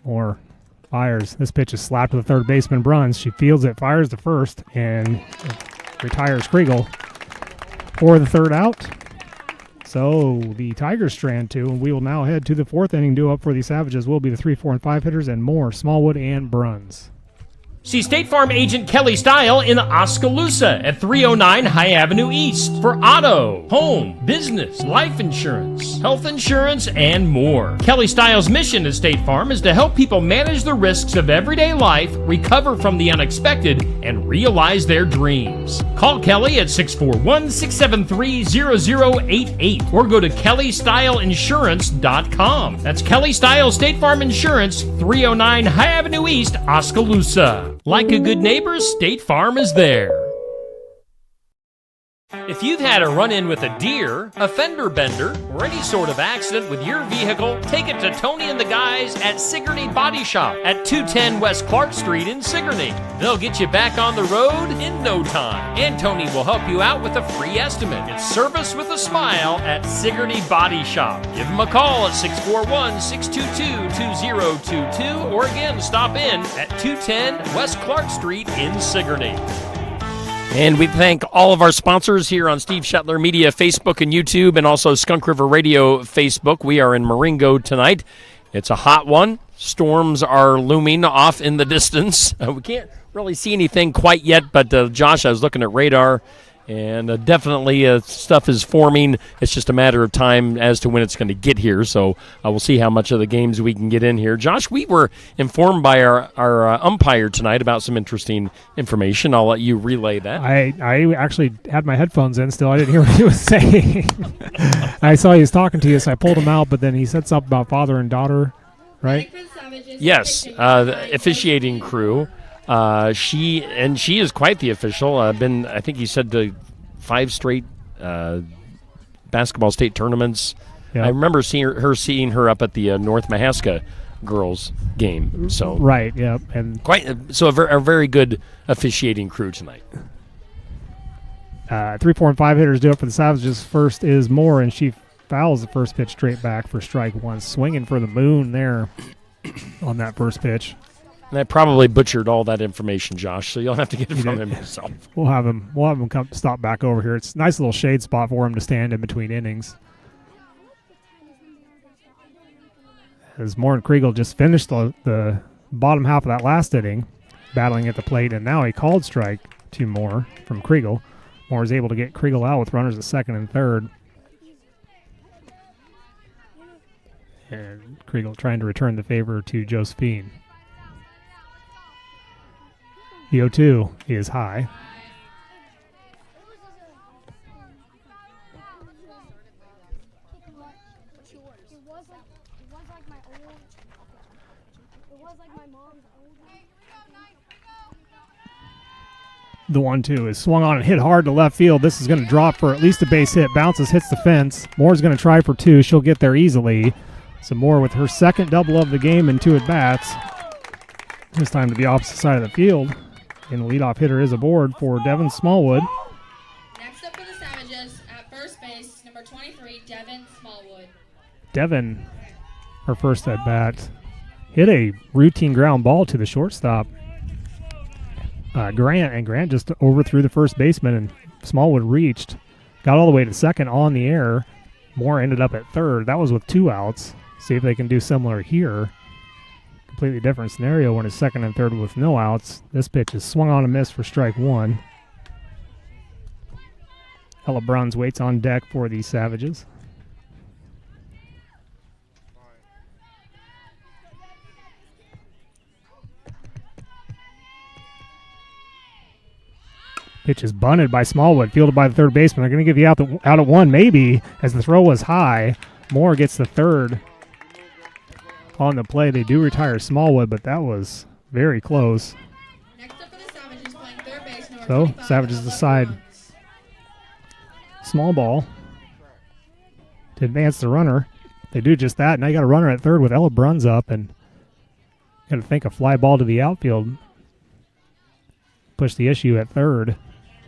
[SPEAKER 4] Moore fires. This pitch is slapped to the third baseman, Bruns. She fields it, fires to first, and retires Kriegel for the 3rd out. So the Tigers strand 2, and we will now head to the 4th inning. Due up for the Savages will be the 3, 4, and 5 hitters, and Moore, Smallwood, and Bruns.
[SPEAKER 3] See State Farm agent Kelly Style in Oskaloosa at 309 High Avenue East for auto, home, business, life insurance, health insurance, and more. Kelly Style's mission at State Farm is to help people manage the risks of everyday life, recover from the unexpected, and realize their dreams. Call Kelly at 641-673-0088 or go to kellystyleinsurance.com. That's Kelly Style State Farm Insurance, 309 High Avenue East, Oskaloosa. Like a good neighbor, State Farm is there. If you've had a run-in with a deer, a fender bender, or any sort of accident with your vehicle, take it to Tony and the guys at Sigourney Body Shop at 210 West Clark Street in Sigourney. They'll get you back on the road in no time, and Tony will help you out with a free estimate. It's service with a smile at Sigourney Body Shop. Give them a call at 641-622-2022, or again, stop in at 210 West Clark Street in Sigourney.
[SPEAKER 5] And we thank all of our sponsors here on Steve Shetler Media Facebook and YouTube, and also Skunk River Radio Facebook. We are in Marengo tonight. It's a hot one. Storms are looming off in the distance. We can't really see anything quite yet, but Josh, I was looking at radar, And definitely stuff is forming. It's just a matter of time as to when it's going to get here. So we'll see how much of the games we can get in here. Josh, we were informed by our umpire tonight about some interesting information. I'll let you relay that.
[SPEAKER 4] I actually had my headphones in still. I didn't hear what he was saying. I saw he was talking to you, so I pulled him out, but then he said something about father and daughter, right?
[SPEAKER 5] Yes, the officiating crew. She is quite the official. I think he said to 5 straight basketball state tournaments.
[SPEAKER 4] Yep.
[SPEAKER 5] I remember seeing her up at the North Mahaska girls game. So
[SPEAKER 4] right, yeah, and
[SPEAKER 5] a very good officiating crew tonight.
[SPEAKER 4] 3, 4, and 5 hitters do it for the Savages. First is Moore, and she fouls the first pitch straight back for strike one. Swinging for the moon there on that first pitch.
[SPEAKER 5] And I probably butchered all that information, Josh, so you'll have to get it from him yourself.
[SPEAKER 4] We'll have him come stop back over here. It's a nice little shade spot for him to stand in between innings. As Moore and Kriegel just finished the bottom half of that last inning, battling at the plate, and now a called strike to Moore from Kriegel. Moore is able to get Kriegel out with runners at second and third. And Kriegel trying to return the favor to Josephine. The 0-2 is high. The 1-2 is swung on and hit hard to left field. This is going to drop for at least a base hit. Bounces, hits the fence. Moore's going to try for 2. She'll get there easily. So Moore with her second double of the game and 2 at-bats. This time to the opposite side of the field. And the leadoff hitter is aboard for Devin Smallwood.
[SPEAKER 6] Next up for the Savages, at first base, number 23, Devin Smallwood.
[SPEAKER 4] Devin, her first at-bat, hit a routine ground ball to the shortstop, Grant just overthrew the first baseman, and Smallwood reached, got all the way to second on the air. Moore ended up at third. That was with 2 outs. See if they can do similar here. Completely different scenario when it's second and third with no outs. This pitch is swung on and missed for strike 1. Ella Bruns waits on deck for the Savages. Pitch is bunted by Smallwood, fielded by the third baseman. They're going to give you out at 1, maybe, as the throw was high. Moore gets the third on the play. They do retire Smallwood, but that was very close.
[SPEAKER 6] Next up for the Savages, playing third base, number
[SPEAKER 4] So,
[SPEAKER 6] 25,
[SPEAKER 4] Savages
[SPEAKER 6] Ella
[SPEAKER 4] decide
[SPEAKER 6] Bruns.
[SPEAKER 4] small ball to advance the runner. They do just that. Now you got a runner at third with Ella Bruns up, and got to think a fly ball to the outfield. Push the issue at third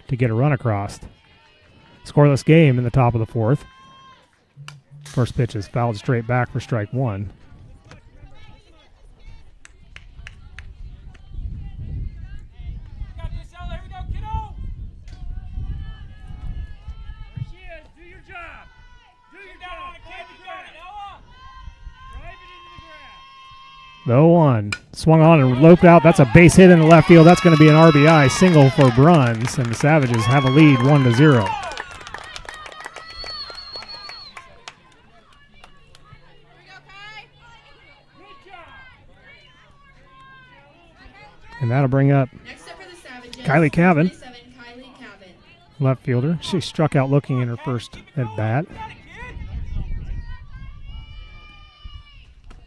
[SPEAKER 4] to get a run across. Scoreless game in the top of the 4th. First pitch is fouled straight back for strike 1. The 0-1 swung on and loped out. That's a base hit in the left field. That's going to be an RBI single for Bruns, and the Savages have a lead 1-0. And that'll bring up
[SPEAKER 6] Next up for the Savages,
[SPEAKER 4] Kylie Cavan,
[SPEAKER 6] 27, Kylie Cavan.
[SPEAKER 4] left fielder. She struck out looking in her first at bat.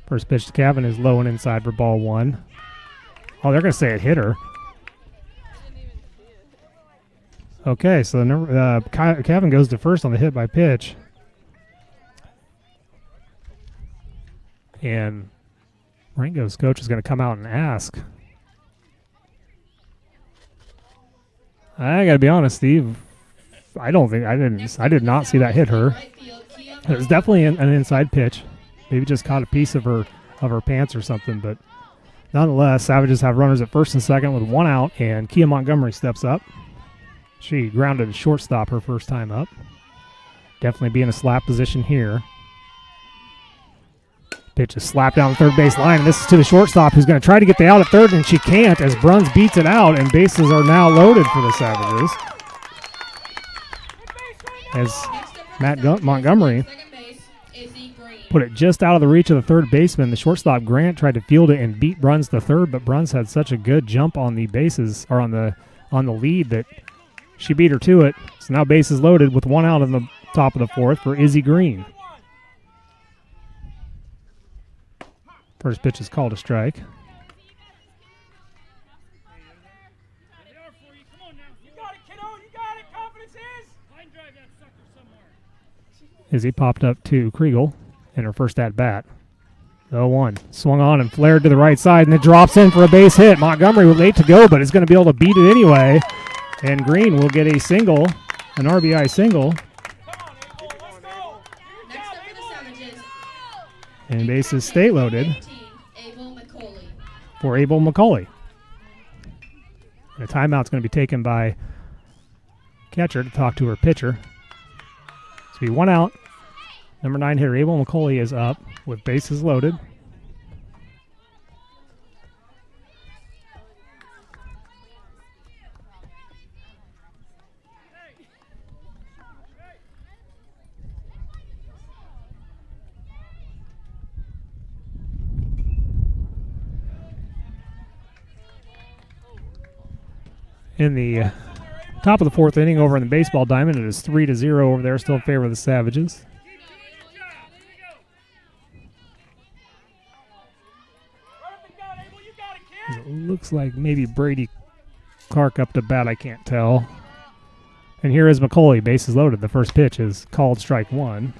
[SPEAKER 4] First pitch to Cavan is low and inside for ball 1. Oh, they're going to say it hit her. Okay, so Cavan goes to first on the hit by pitch. And Rango's coach is going to come out and ask. I got to be honest, Steve. I did not see that hit her. It was definitely an inside pitch. Maybe just caught a piece of her pants or something, but nonetheless, Savages have runners at first and second with 1 out, and Kia Montgomery steps up. She grounded a shortstop her first time up. Definitely be in a slap position here. Pitch is slapped down the third base line, and this is to the shortstop, who's going to try to get the out at third, and she can't as Bruns beats it out, and bases are now loaded for the Savages. as
[SPEAKER 6] Next up for the
[SPEAKER 4] Matt
[SPEAKER 6] Savages,
[SPEAKER 4] Montgomery
[SPEAKER 6] playing second base, Izzy Green.
[SPEAKER 4] put it just out of the reach of the third baseman. The shortstop Grant tried to field it and beat Bruns to third, but Bruns had such a good jump on the bases or on the lead that she beat her to it. So now bases loaded with one out in the top of the fourth for Izzy Green. First pitch is called a strike. Izzy popped up to Kriegel in her first at-bat. 0-1. Swung on and flared to the right side, and it drops in for a base hit. Montgomery was late to go, but is going to be able to beat it anyway. And Green will get a single, an RBI single.
[SPEAKER 6] Next up for the Savages,
[SPEAKER 4] And bases stay loaded
[SPEAKER 6] 18, Abel McCauley.
[SPEAKER 4] for Abel McCauley. And a timeout's going to be taken by catcher to talk to her pitcher. So be one out. Number 9 hitter Abel McCauley is up with bases loaded. In the top of the fourth inning over in the baseball diamond, it is 3-0 over there, still in favor of the Savages. It looks like maybe Brady Clark up to bat, I can't tell. And here is McCauley, bases loaded. The first pitch is called strike one.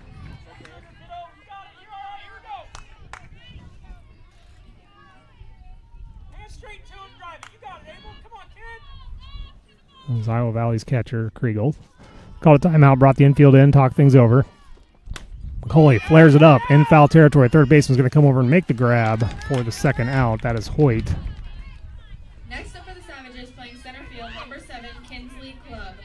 [SPEAKER 4] That was Iowa Valley's catcher, Kriegel. Called a timeout, brought the infield in, talked things over. McCauley flares it up in foul territory. Third baseman's going to come over and make the grab for the second out. That is Hoyt.
[SPEAKER 6] Next up for the Savages, playing center field, number 7, Kinsley Clubb.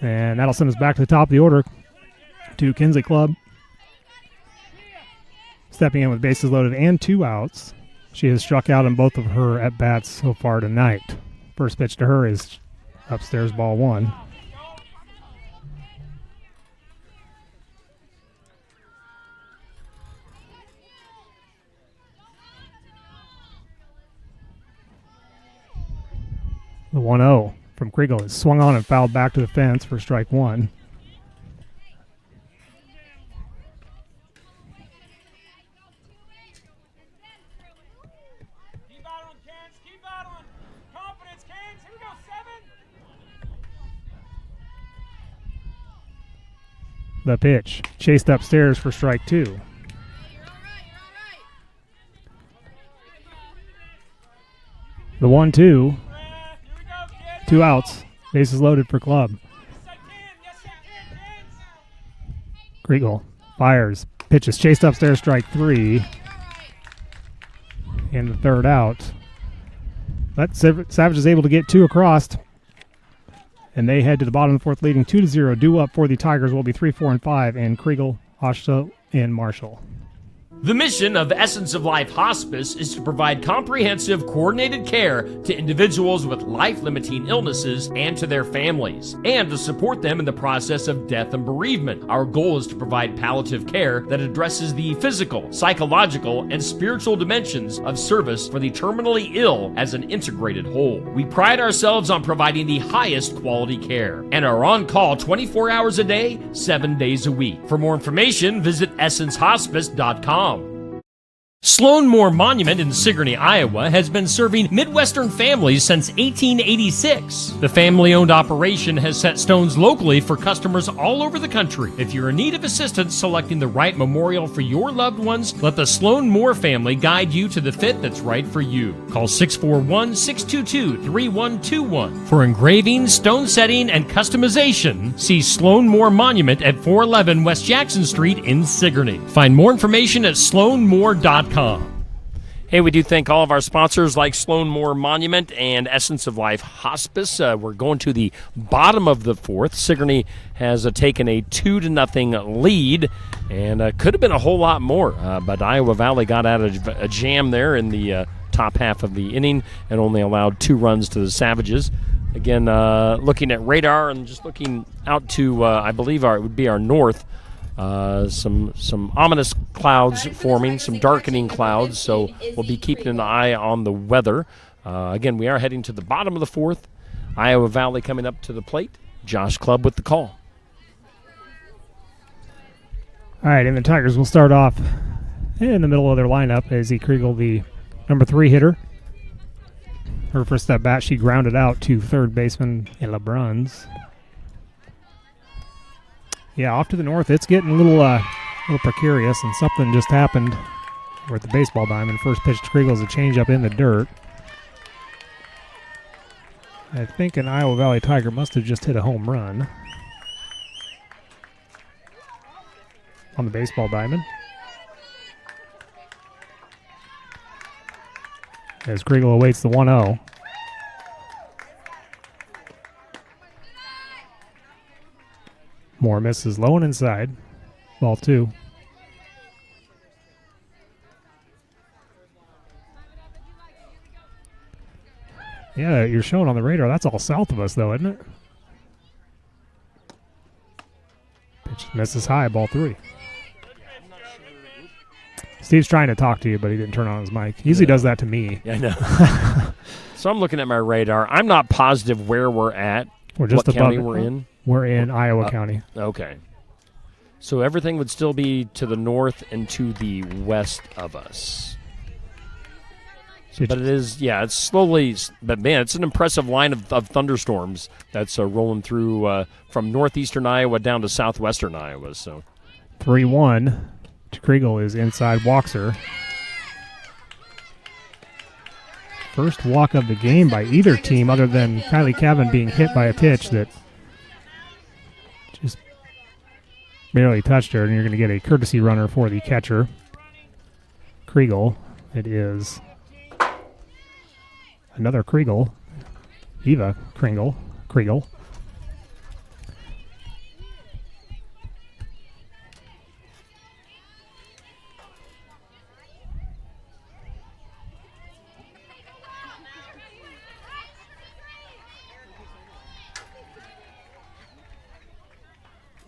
[SPEAKER 4] And that'll send us back to the top of the order to Kinsley Clubb. Stepping in with bases loaded and 2 outs. She has struck out in both of her at-bats so far tonight. First pitch to her is upstairs, ball 1. The 1-0 from Kriegel is swung on and fouled back to the fence for strike 1. The pitch chased upstairs for strike 2. The 1-2. 2 outs. Bases loaded for Clubb. Kriegel fires. Pitch is chased upstairs, strike 3. And the third out. But Savage is able to get 2 across. And they head to the bottom of the fourth, leading 2-0. Due up for the Tigers will be 3, 4, and 5. And Kriegel, Oshta, and Marshall.
[SPEAKER 5] The mission of Essence of Life Hospice is to provide comprehensive, coordinated care to individuals with life-limiting illnesses and to their families, and to support them in the process of death and bereavement. Our goal is to provide palliative care that addresses the physical, psychological, and spiritual dimensions of service for the terminally ill as an integrated whole. We pride ourselves on providing the highest quality care and are on call 24 hours a day, 7 days a week. For more information, visit essencehospice.com. Sloan Moore Monument in Sigourney, Iowa has been serving Midwestern families since 1886. The family-owned operation has set stones locally for customers all over the country. If you're in need of assistance selecting the right memorial for your loved ones, let the Sloan Moore family guide you to the fit that's right for you. Call 641-622-3121. For engraving, stone setting, and customization, see Sloan Moore Monument at 411 West Jackson Street in Sigourney. Find more information at sloanmoore.com. Hey, we do thank all of our sponsors like Sloan Moore Monument and Essence of Life Hospice. We're going to the bottom of the fourth. Sigourney has taken a 2-0 lead, and could have been a whole lot more, but Iowa Valley got out of a jam there in the top half of the inning and only allowed 2 runs to the Savages. Again, looking at radar and just looking out to, I believe it would be our north. Some ominous clouds forming, some darkening clouds, so we'll be keeping an eye on the weather. Again, we are heading to the bottom of the fourth. Iowa Valley coming up to the plate. Josh Clubb with the call.
[SPEAKER 4] All right, and the Tigers will start off in the middle of their lineup. Izzy Kriegel, the number 3 hitter. Her first at bat, she grounded out to third baseman Ella Bruns. Yeah, off to the north, it's getting a little precarious, and something just happened. We're at the baseball diamond. First pitch to Kriegel is a changeup in the dirt. I think an Iowa Valley Tiger must have just hit a home run on the baseball diamond. As Kriegel awaits the 1-0. Moore misses low and inside. Ball 2. Yeah, you're showing on the radar. That's all south of us, though, isn't it? Pitch misses high. Ball 3. Steve's trying to talk to you, but he didn't turn on his mic. He usually does that to me.
[SPEAKER 5] Yeah, I know. So I'm looking at my radar. I'm not positive where we're at.
[SPEAKER 4] We're just
[SPEAKER 5] what
[SPEAKER 4] above
[SPEAKER 5] county
[SPEAKER 4] it.
[SPEAKER 5] we're in.
[SPEAKER 4] We're in Iowa County.
[SPEAKER 5] Okay. So everything would still be to the north and to the west of us. But it is, it's slowly, but man, it's an impressive line of thunderstorms that's rolling through from northeastern Iowa down to southwestern Iowa. So
[SPEAKER 4] 3-1 to Kriegel is inside, walks her. First walk of the game by either team other than Kylie Cavan being hit by a pitch that just barely touched her, and you're going to get a courtesy runner for the catcher. Kriegel, it is another Kriegel, Eva Kriegel.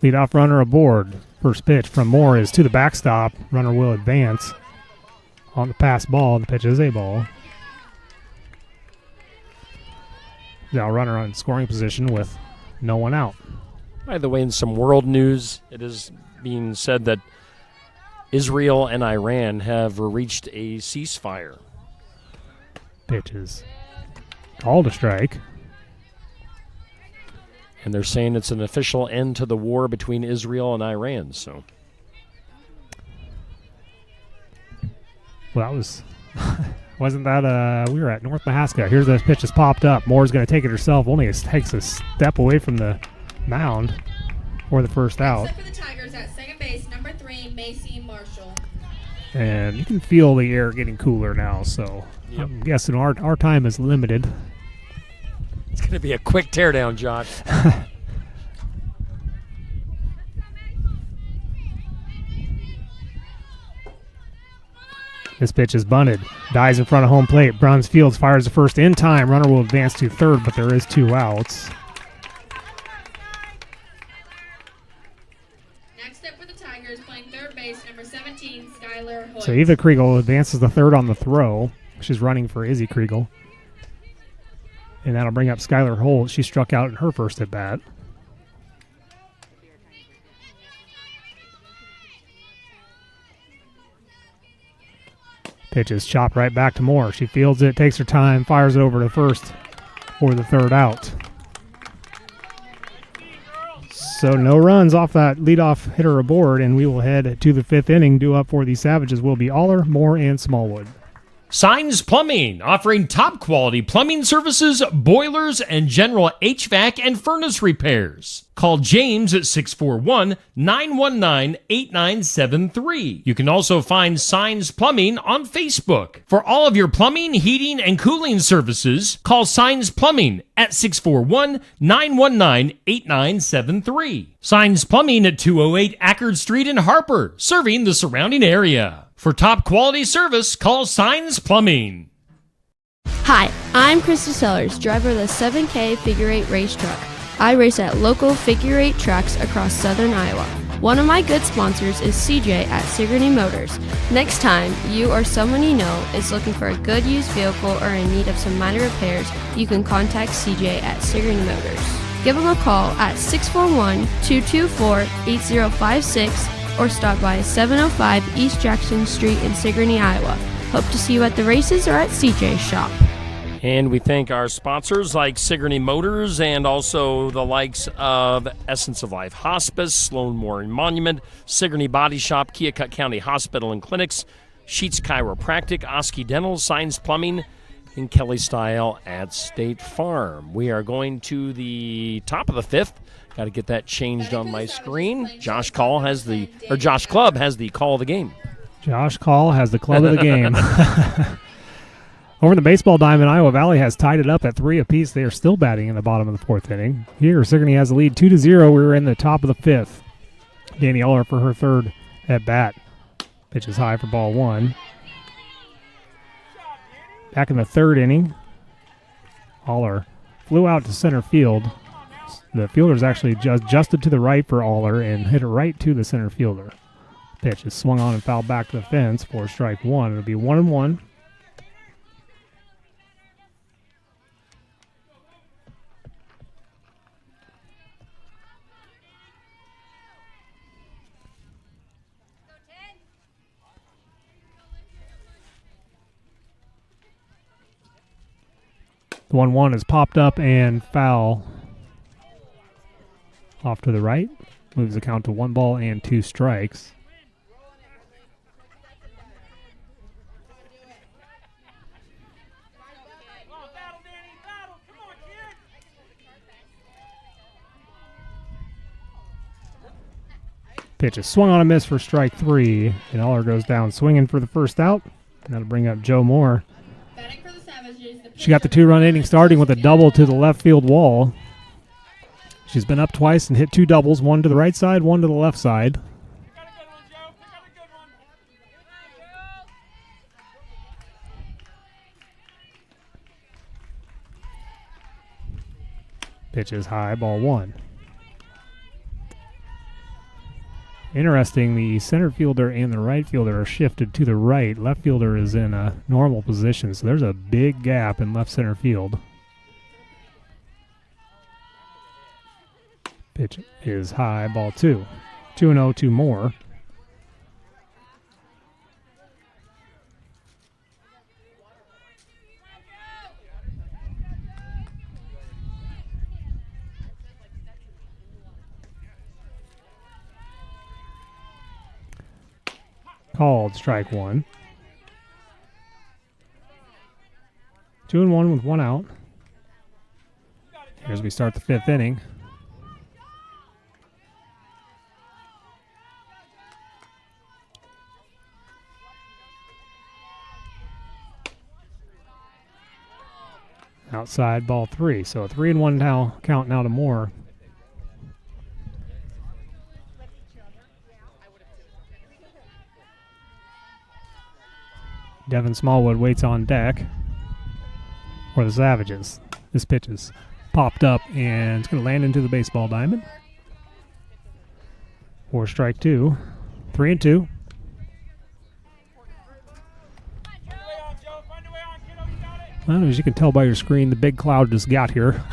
[SPEAKER 4] Leadoff runner aboard. First pitch from Moore is to the backstop. Runner will advance on the pass ball. The pitch is a ball. Now runner on scoring position with no one out.
[SPEAKER 5] By the way, in some world news, it is being said that Israel and Iran have reached a ceasefire.
[SPEAKER 4] Pitch is called a strike.
[SPEAKER 5] And they're saying it's an official end to the war between Israel and Iran. So,
[SPEAKER 4] well, that was wasn't that we were at North Mahaska. Here's the pitch has popped up. Moore's going to take it herself. Only takes a step away from the mound for the first out.
[SPEAKER 6] Except for the Tigers at second base, number 3, Macy Marshall.
[SPEAKER 4] And you can feel the air getting cooler now. So I'm guessing our time is limited.
[SPEAKER 5] It's going to be a quick teardown, Josh.
[SPEAKER 4] This pitch is bunted. Dies in front of home plate. Bruns fields, fires the first in time. Runner will advance to third, but there is 2 outs.
[SPEAKER 6] Next up for the Tigers, playing third base, number 17, Skylar Hoyt.
[SPEAKER 4] So Eva Kriegel advances the third on the throw. She's running for Izzy Kriegel. And that'll bring up Skylar Holt. She struck out in her first at bat. Pitch is chopped right back to Moore. She fields it, takes her time, fires it over to first for the third out. So no runs off that leadoff hitter aboard, and we will head to the 5th inning. Due up for the Savages will be Aller, Moore, and Smallwood.
[SPEAKER 3] Signs Plumbing, offering top quality plumbing services, boilers, and general HVAC and furnace repairs. Call James at 641-919-8973. You can also find Signs Plumbing on Facebook. For all of your plumbing, heating, and cooling services, call Signs Plumbing at 641-919-8973. Signs Plumbing at 208 Ackerd Street in Harper, serving the surrounding area. For top quality service, call Signs Plumbing.
[SPEAKER 8] Hi, I'm Krista Sellers, driver of the 7K Figure 8 race truck. I race at local figure 8 tracks across southern Iowa. One of my good sponsors is CJ at Sigourney Motors. Next time you or someone you know is looking for a good used vehicle or in need of some minor repairs, you can contact CJ at Sigourney Motors. Give them a call at 641-224-8056 or stop by 705 East Jackson Street in Sigourney, Iowa. Hope to see you at the races or at CJ's shop.
[SPEAKER 5] And we thank our sponsors like Sigourney Motors and also the likes of Essence of Life Hospice, Sloan Mooring Monument, Sigourney Body Shop, Keokuk County Hospital and Clinics, Sheets Chiropractic, Oski Dental, Signs Plumbing, and Kelly Style at State Farm. We are going to the top of the fifth. Got to get that changed on my screen. Josh Clubb has the call of the game.
[SPEAKER 4] Josh Call has the club of the game. Over in the baseball diamond, Iowa Valley has tied it up at 3 apiece. They are still batting in the bottom of the fourth inning. Here, Sigourney has the lead 2-0. We're in the top of the fifth. Danny Aller for her third at bat. Pitch is high for ball one. Back in the third inning, Aller flew out to center field. The fielder's actually just adjusted to the right for Aller and hit it right to the center fielder. Pitch is swung on and fouled back to the fence for strike one. It'll be 1-1. The 1-1 is popped up and foul off to the right. Moves the count to 1-2 strikes. Pitch is swung on a miss for strike three, and Aller goes down swinging for the first out. And that'll bring up Joe Moore. She got the 2-run inning starting with a double to the left field wall. She's been up twice and hit 2 doubles, one to the right side, one to the left side. Pitch is high, ball one. Interesting, the center fielder and the right fielder are shifted to the right. Left fielder is in a normal position, so there's a big gap in left center field. Pitch is high, ball two. 2-0, 2 more. Called strike one. 2-1 with 1 out. As we start the fifth inning. Outside, ball three. So a 3-1 now count now to Moore. Devin Smallwood waits on deck for the Savages. This pitch is popped up and it's going to land into the baseball diamond. For strike two. 3-2. Well, as you can tell by your screen, the big cloud just got here.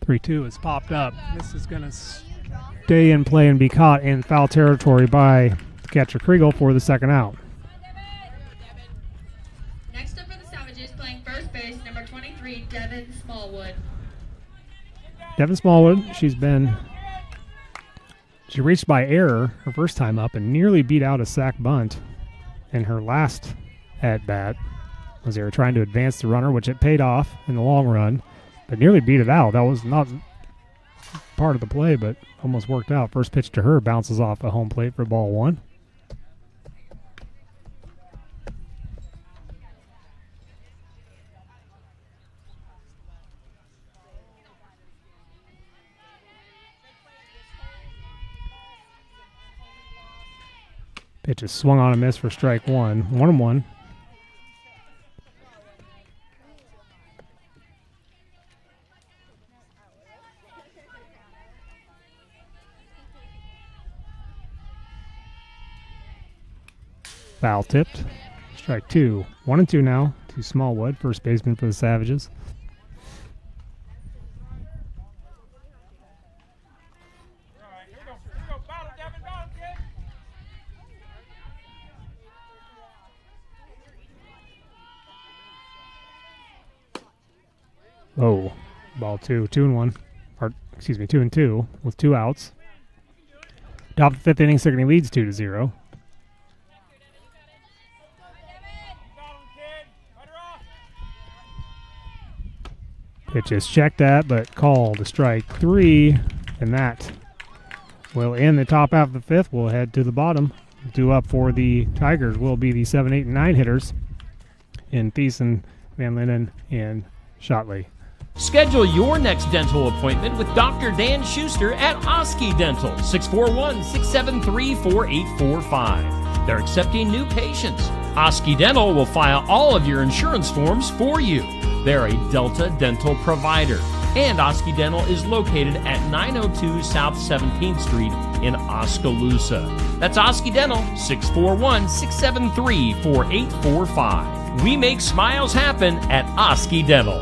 [SPEAKER 4] Three-two is popped up. This is going to stay in play and be caught in foul territory by catcher Kriegel for the second out.
[SPEAKER 6] Next up for the Savages, playing first base, number 23, Devin Smallwood.
[SPEAKER 4] Devin Smallwood, she reached by error her first time up and nearly beat out a sac bunt in her last at-bat as they were trying to advance the runner, which it paid off in the long run, but nearly beat it out. That was not part of the play, but almost worked out. First pitch to her bounces off a home plate for ball one. Pitch is swung on a miss for strike one. 1-1. Foul tipped. Strike two. 1-2 now to Smallwood, first baseman for the Savages. Oh, ball two. 2-1. Or, excuse me, 2-2 with 2 outs. Top of the 5th inning, Sigourney leads 2-0. Pitch is checked at, but called a strike 3, and that will end the top half of the 5th. We'll head to the bottom. Due up for the Tigers will be the 7, 8, and 9 hitters in Thiessen, Van Linden, and Shotley.
[SPEAKER 3] Schedule your next dental appointment with Dr. Dan Schuster at Oski Dental, 641-673-4845. They're accepting new patients. Oski Dental will file all of your insurance forms for you. They're a Delta dental provider. And Oski Dental is located at 902 South 17th Street in Oskaloosa. That's Oski Dental, 641-673-4845. We make smiles happen at Oski Dental.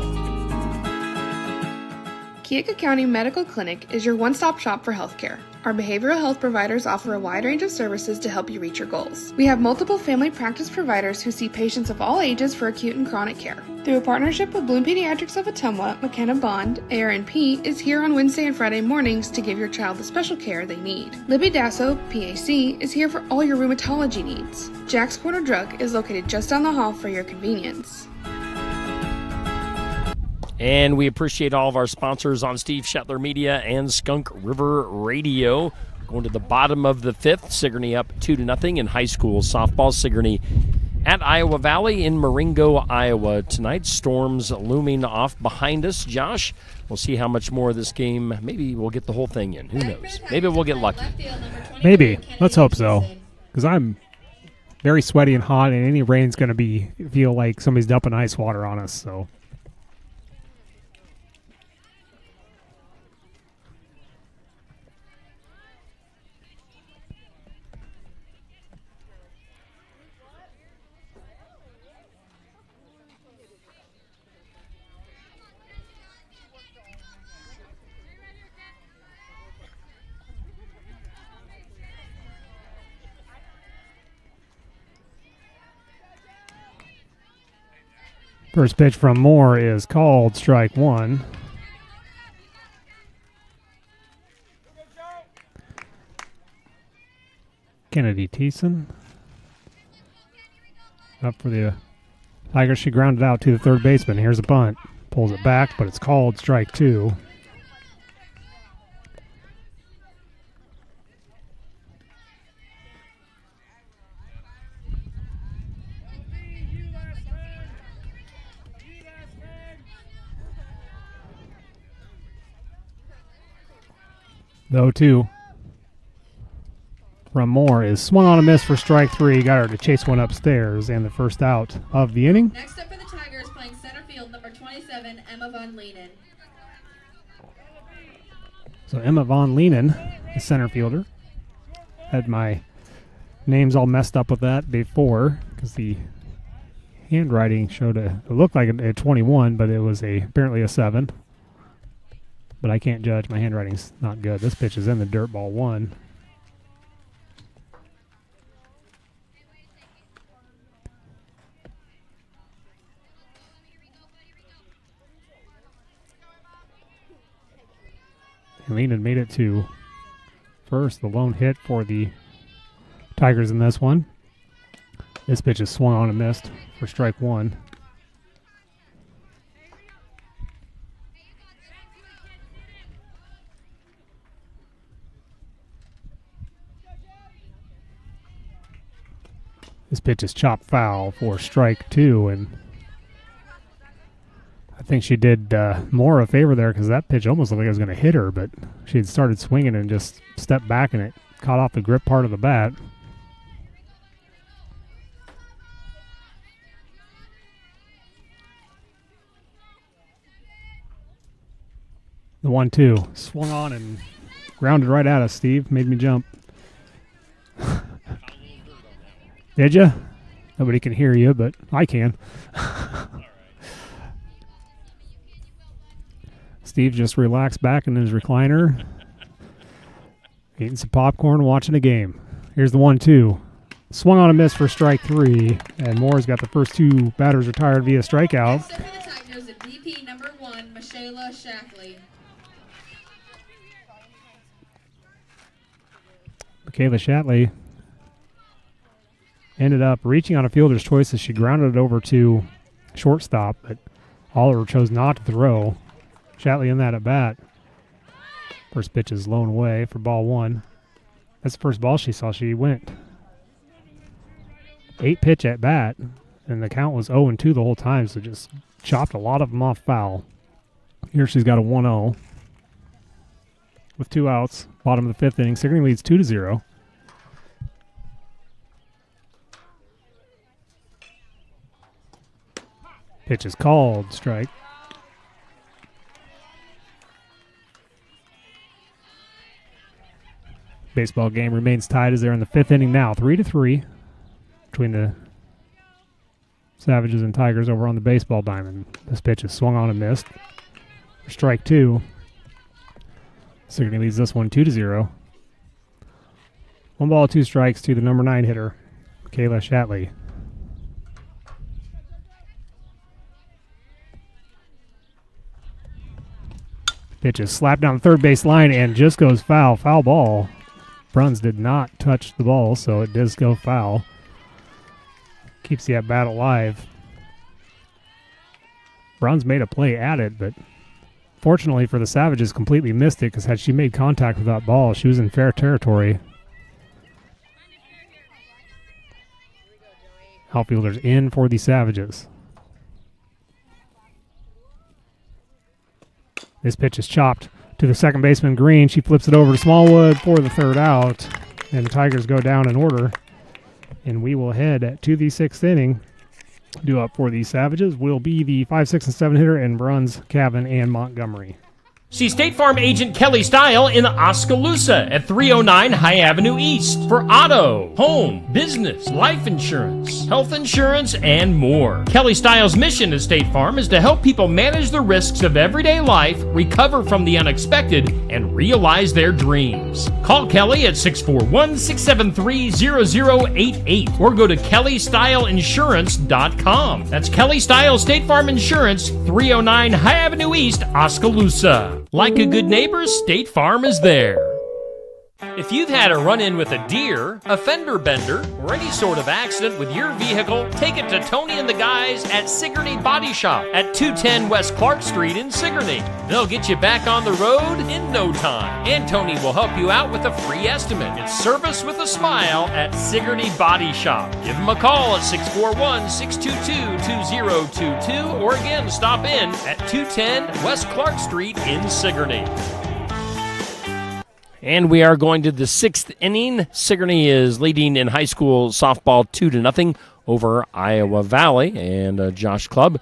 [SPEAKER 7] Keokuk County Medical Clinic is your one-stop shop for healthcare. Our behavioral health providers offer a wide range of services to help you reach your goals. We have multiple family practice providers who see patients of all ages for acute and chronic care. Through a partnership with Bloom Pediatrics of Ottumwa, McKenna Bond, ARNP is here on Wednesday and Friday mornings to give your child the special care they need. Libby Dasso, PAC, is here for all your rheumatology needs. Jack's Corner Drug is located just down the hall for your convenience.
[SPEAKER 5] And we appreciate all of our sponsors on Steve Shetler Media and Skunk River Radio. Going to the bottom of the 5th, Sigourney up 2-0 in high school softball. Sigourney at Iowa Valley in Marengo, Iowa tonight. Storms looming off behind us. Josh, we'll see how much more of this game. Maybe we'll get the whole thing in. Who knows? Maybe we'll get lucky.
[SPEAKER 4] Maybe. Let's hope so. Because I'm very sweaty and hot, and any rain's going to feel like somebody's dumping ice water on us. So. First pitch from Moore is called strike one. Kennedy Thiessen up for the Tigers. She grounded out to the third baseman. Here's a bunt. Pulls it back, but it's called strike two. Though two from Moore is swung on a miss for strike three. Got her to chase one upstairs, and the first out of the inning.
[SPEAKER 6] Next up for the Tigers, playing center field, number 27, Emma Von Leenen.
[SPEAKER 4] So Emma Von Leenen, the center fielder. Had my names all messed up with that before because the handwriting showed it looked like a 21, but it was apparently a 7. But I can't judge. My handwriting's not good. This pitch is in the dirt, ball one. And Leland made it to first, the lone hit for the Tigers in this one. This pitch is swung on and missed for strike one. This pitch is chopped foul for strike two, and I think she did Moore a favor there because that pitch almost looked like it was going to hit her, but she had started swinging and just stepped back, and it caught off the grip part of the bat. The 1-2. Swung on and grounded right at us, Steve. Made me jump. Did ya? Nobody can hear you, but I can. Steve just relaxed back in his recliner, eating some popcorn, watching a game. Here's the 1-2. Swung on a miss for strike 3, and Moore's got the first 2 batters retired via strikeout.
[SPEAKER 6] Next up for the Tigers is BP number 1, Michaela Shackley.
[SPEAKER 4] Michaela Shatley ended up reaching on a fielder's choice as she grounded it over to shortstop, but Oliver chose not to throw. Shatley in that at bat. First pitch is blown away for ball 1. That's the first ball she saw. She went 8-pitch at bat, and the count was 0-2 the whole time, so just chopped a lot of them off foul. Here she's got a 1-0 with 2 outs. Bottom of the 5th inning. Sigourney leads 2-0. Pitch is called. Strike. Baseball game remains tied as they're in the 5th inning now. 3-3 between the Savages and Tigers over on the baseball diamond. This pitch is swung on and missed. For strike 2. Sigourney leads this one 2-0. 1 ball, 2 strikes to the number 9 hitter, Kayla Shatley. Pitch is slapped down the third base line and just goes foul. Foul ball. Bruns did not touch the ball, so it does go foul. Keeps the at-bat alive. Bruns made a play at it, but fortunately for the Savages, completely missed it because had she made contact with that ball, she was in fair territory. Outfielders in for the Savages. This pitch is chopped to the second baseman, Green. She flips it over to Smallwood for the 3rd out, and the Tigers go down in order. And we will head to the 6th inning. Due up for the Savages will be the 5, 6, and 7 hitter in Bruns, Cavan, and Montgomery.
[SPEAKER 3] See State Farm agent Kelly Style in Oskaloosa at 309 High Avenue East for auto, home, business, life insurance, health insurance, and more. Kelly Style's mission at State Farm is to help people manage the risks of everyday life, recover from the unexpected, and realize their dreams. Call Kelly at 641-673-0088 or go to kellystyleinsurance.com. That's Kelly Style State Farm Insurance, 309 High Avenue East, Oskaloosa. Like a good neighbor, State Farm is there. If you've had a run-in with a deer, a fender bender, or any sort of accident with your vehicle, take it to Tony and the guys at Sigourney Body Shop at 210 West Clark Street in Sigourney. They'll get you back on the road in no time, and Tony will help you out with a free estimate. It's service with a smile at Sigourney Body Shop. Give them a call at 641-622-2022, or again, stop in at 210 West Clark Street in Sigourney.
[SPEAKER 5] And we are going to the 6th inning. Sigourney is leading in high school softball 2-0 over Iowa Valley. And Josh Clubb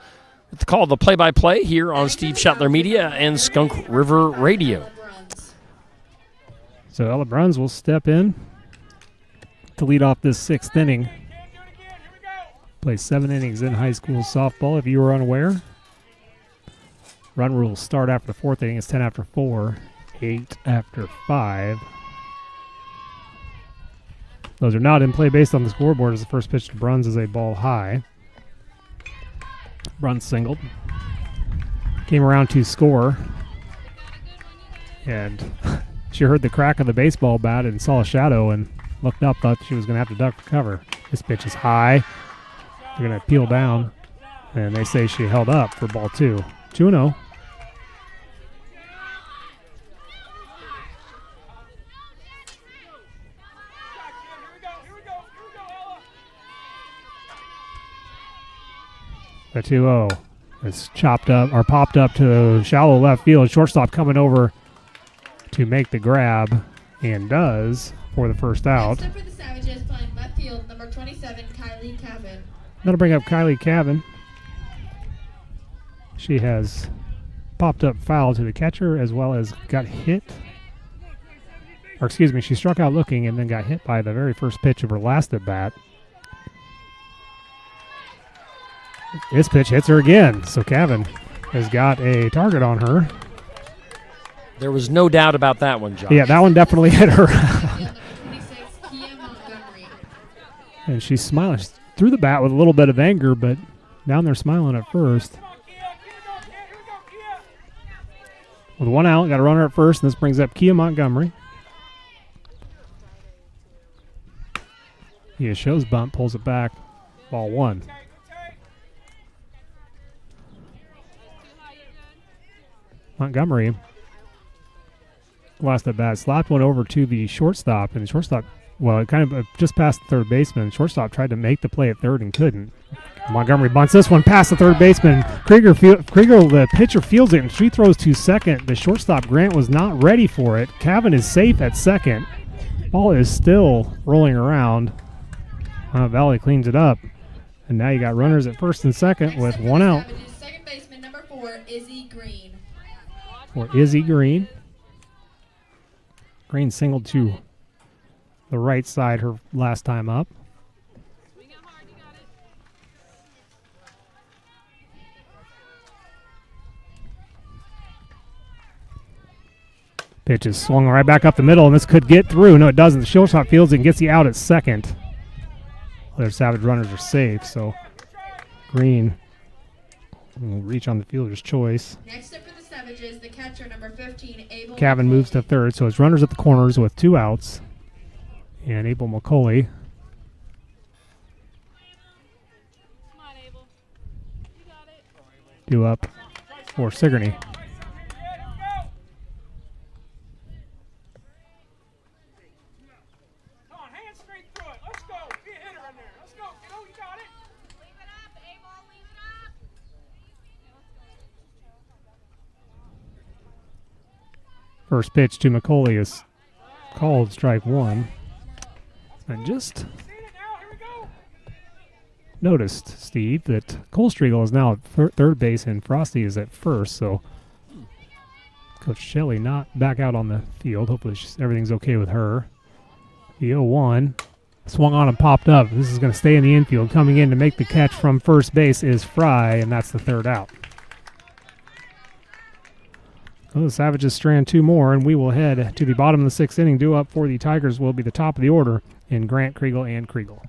[SPEAKER 5] with the call of the play-by-play here on Steve Shetler Media and Skunk River Radio.
[SPEAKER 4] So Ella Bruns will step in to lead off this 6th inning. Plays 7 innings in high school softball, if you were unaware. Run rules start after the 4th inning. It's 10 after 4. 8 after 5. Those are not in play based on the scoreboard as the first pitch to Bruns is a ball high. Bruns singled. Came around to score. And she heard the crack of the baseball bat and saw a shadow and looked up, thought she was going to have to duck for cover. This pitch is high. They're going to peel down. And they say she held up for ball 2. 2-0. The 2-0 is chopped up or popped up to shallow left field. Shortstop coming over to make the grab and does for the first out.
[SPEAKER 6] Next up for the Savages playing left field, number 27, Kylie Cavan.
[SPEAKER 4] That'll bring up Kylie Cavan. She has popped up foul to the catcher as well as got hit. Or excuse me, she struck out looking and then got hit by the very first pitch of her last at bat. This pitch hits her again, so Cavan has got a target on her.
[SPEAKER 5] There was no doubt about that one, Josh.
[SPEAKER 4] Yeah, that one definitely hit her.
[SPEAKER 6] Number 26, Kia Montgomery.
[SPEAKER 4] And she's smiling. She threw the bat with a little bit of anger, but down there smiling at first. With one out, got a runner at first, and this brings up Kia Montgomery. Yeah, shows bunt, pulls it back. Ball one. Montgomery lost at bat, slapped one over to the shortstop, and the shortstop, well, it kind of just past the third baseman. Shortstop tried to make the play at third and couldn't. Montgomery bunts this one past the third baseman. Krieger, the pitcher, fields it, and she throws to second. The shortstop, Grant, was not ready for it. Cavan is safe at second. Ball is still rolling around. Valley cleans it up. And now you got runners at first and second with one out.
[SPEAKER 6] Second baseman, number 4, Izzy Green.
[SPEAKER 4] For Izzy Green. Green singled to the right side her last time up. Pitch is swung right back up the middle, and this could get through. No, it doesn't. The shortstop fields it and gets the out at second. Other Savage runners are safe, so Green will reach on the fielder's choice.
[SPEAKER 6] Next up for the Savages, the catcher, number 15, Abel.
[SPEAKER 4] Cavan moves to third, so it's runners at the corners with two outs. And Abel McCauley due up for Sigourney. First pitch to McCauley is called strike one. And just noticed, Steve, that Cole Striegel is now at third base and Frosty is at first, so Coach Shelley not back out on the field. Hopefully everything's okay with her. The 0-1 swung on and popped up. This is going to stay in the infield. Coming in to make the catch from first base is Fry, and that's the third out. Well, the Savages strand two more, and we will head to the bottom of the sixth inning. Due up for the Tigers will be the top of the order in Grant, Kriegel, and Kriegel.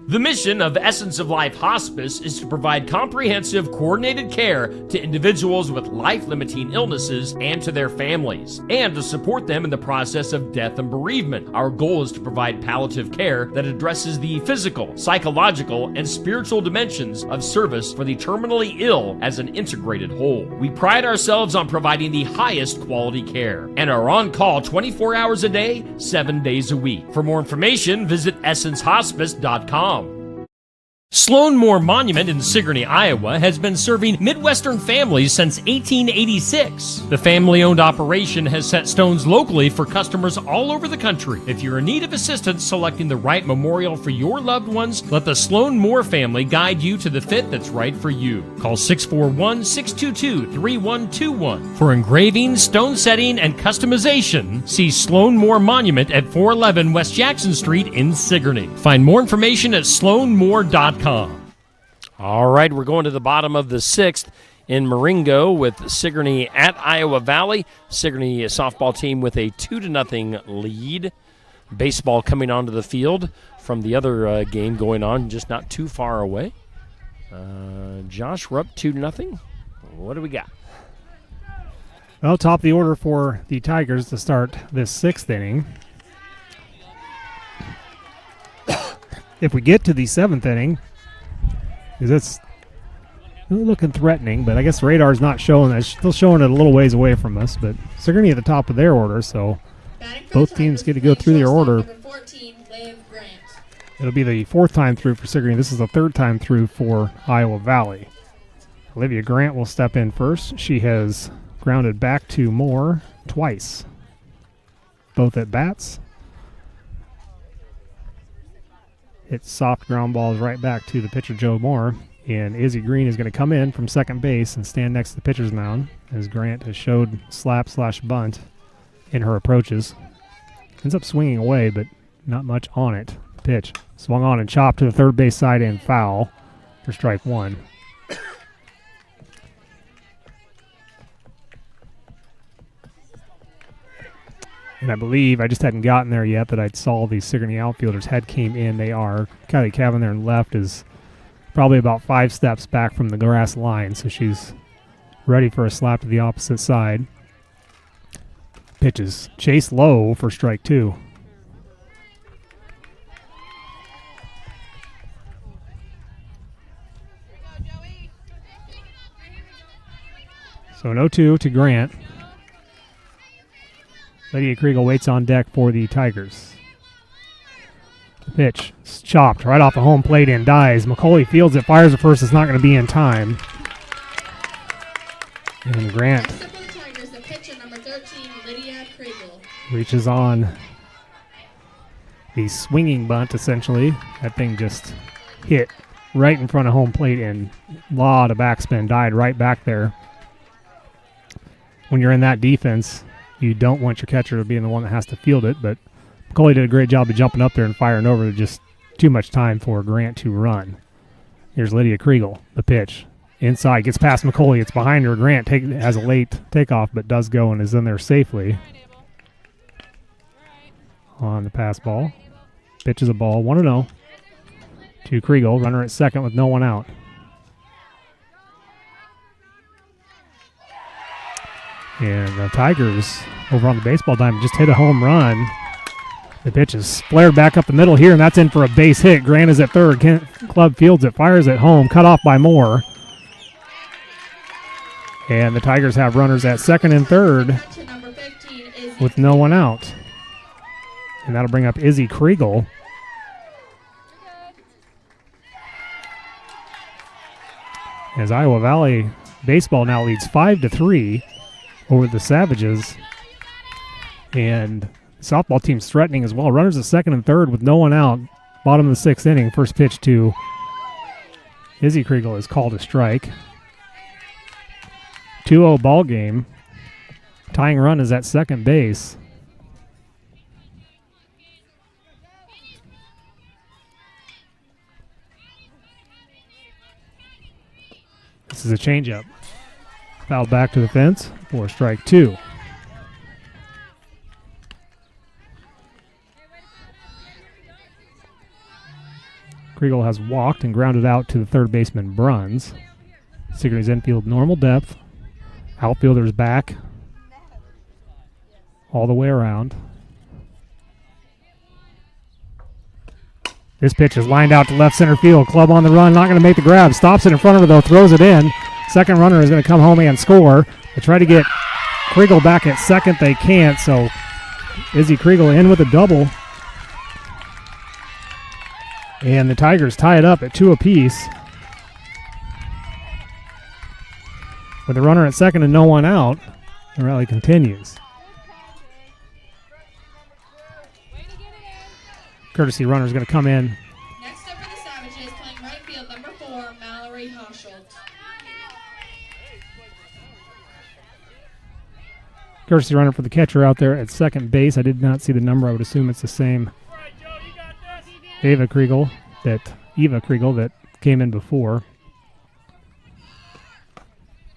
[SPEAKER 3] The mission of Essence of Life Hospice is to provide comprehensive, coordinated care to individuals with life-limiting illnesses and to their families, and to support them in the process of death and bereavement. Our goal is to provide palliative care that addresses the physical, psychological, and spiritual dimensions of service for the terminally ill as an integrated whole. We pride ourselves on providing the highest quality care and are on call 24 hours a day, 7 days a week. For more information, visit essencehospice.com. Sloan Moore Monument in Sigourney, Iowa has been serving Midwestern families since 1886. The family-owned operation has set stones locally for customers all over the country. If you're in need of assistance selecting the right memorial for your loved ones, let the Sloan Moore family guide you to the fit that's right for you. Call 641-622-3121. For engraving, stone setting, and customization, see Sloan Moore Monument at 411 West Jackson Street in Sigourney. Find more information at sloanmoore.com.
[SPEAKER 5] All right, we're going to the bottom of the sixth in Marengo with Sigourney at Iowa Valley. Sigourney softball team with a 2-0 lead. Baseball coming onto the field from the other game going on just not too far away. Josh, we're up 2-0. What do we got?
[SPEAKER 4] Well, top of the order for the Tigers to start this sixth inning. If we get to the seventh inning, because it's looking threatening, but I guess the radar's not showing that. It's still showing it a little ways away from us, but Sigourney at the top of their order, so both teams get to go through their order.
[SPEAKER 6] Number 14, Liv Grant.
[SPEAKER 4] It'll be the fourth time through for Sigourney. This is the third time through for Iowa Valley. Olivia Grant will step in first. She has grounded back to Moore twice, both at bats. Hit soft ground balls right back to the pitcher, Joe Moore. And Izzy Green is going to come in from second base and stand next to the pitcher's mound as Grant has showed slap/bunt in her approaches. Ends up swinging away, but not much on it. Pitch swung on and chopped to the third base side and foul for strike one. And I believe, I just hadn't gotten there yet, that I saw the Sigourney outfielders had came in. They are. Kylie Cavanaugh in left is probably about 5 steps back from the grass line, so she's ready for a slap to the opposite side. Pitches chase low for strike two. So an 0-2 to Grant. Lydia Kriegel waits on deck for the Tigers. The pitch is chopped right off the home plate and dies. McCauley fields it, fires at first. It's not going to be in time. And Grant
[SPEAKER 6] Next up for the Tigers, the pitcher, number 13, Lydia Kriegel.
[SPEAKER 4] reaches on the swinging bunt, essentially. That thing just hit right in front of home plate and a lot of backspin, died right back there. When you're in that defense, you don't want your catcher to be the one that has to field it, but McCauley did a great job of jumping up there and firing over. Just too much time for Grant to run. Here's Lydia Kriegel, the pitch. Inside, gets past McCauley. It's behind her. Grant has a late takeoff, but does go and is in there safely. On the pass ball. Pitches a ball, 1-0 to Kriegel. Runner at second with no one out. And the Tigers over on the baseball diamond just hit a home run. The pitch is flared back up the middle here, and that's in for a base hit. Grant is at third. Club fields it, fires it home, cut off by Moore. And the Tigers have runners at second and third
[SPEAKER 6] Pitcher, number 15, is
[SPEAKER 4] with no one out. And that'll bring up Izzy Kriegel. As Iowa Valley baseball now leads 5-3 over the Savages. And the softball team's threatening as well. Runners at second and third with no one out. Bottom of the sixth inning. First pitch to Izzy Kriegel is called a strike. 2-0 ball game. Tying run is at second base. This is a changeup. Fouled back to the fence for strike two. Kriegel has walked and grounded out to the third baseman Bruns. Sigourney's infield normal depth. Outfielders back all the way around. This pitch is lined out to left center field. Club on the run, not going to make the grab. Stops it in front of her, though, throws it in. Second runner is going to come home and score. They try to get Kriegel back at second. They can't, so Izzy Kriegel in with a double. And the Tigers tie it up at 2 apiece. With the runner at second and no one out, the rally continues. Courtesy runner is going to come in.
[SPEAKER 6] next up for the Savages, playing right field, number 4, Mallory Hoschelt.
[SPEAKER 4] Courtesy runner for the catcher out there at second base. I did not see the number. I would assume it's the same Eva Kriegel that came in before.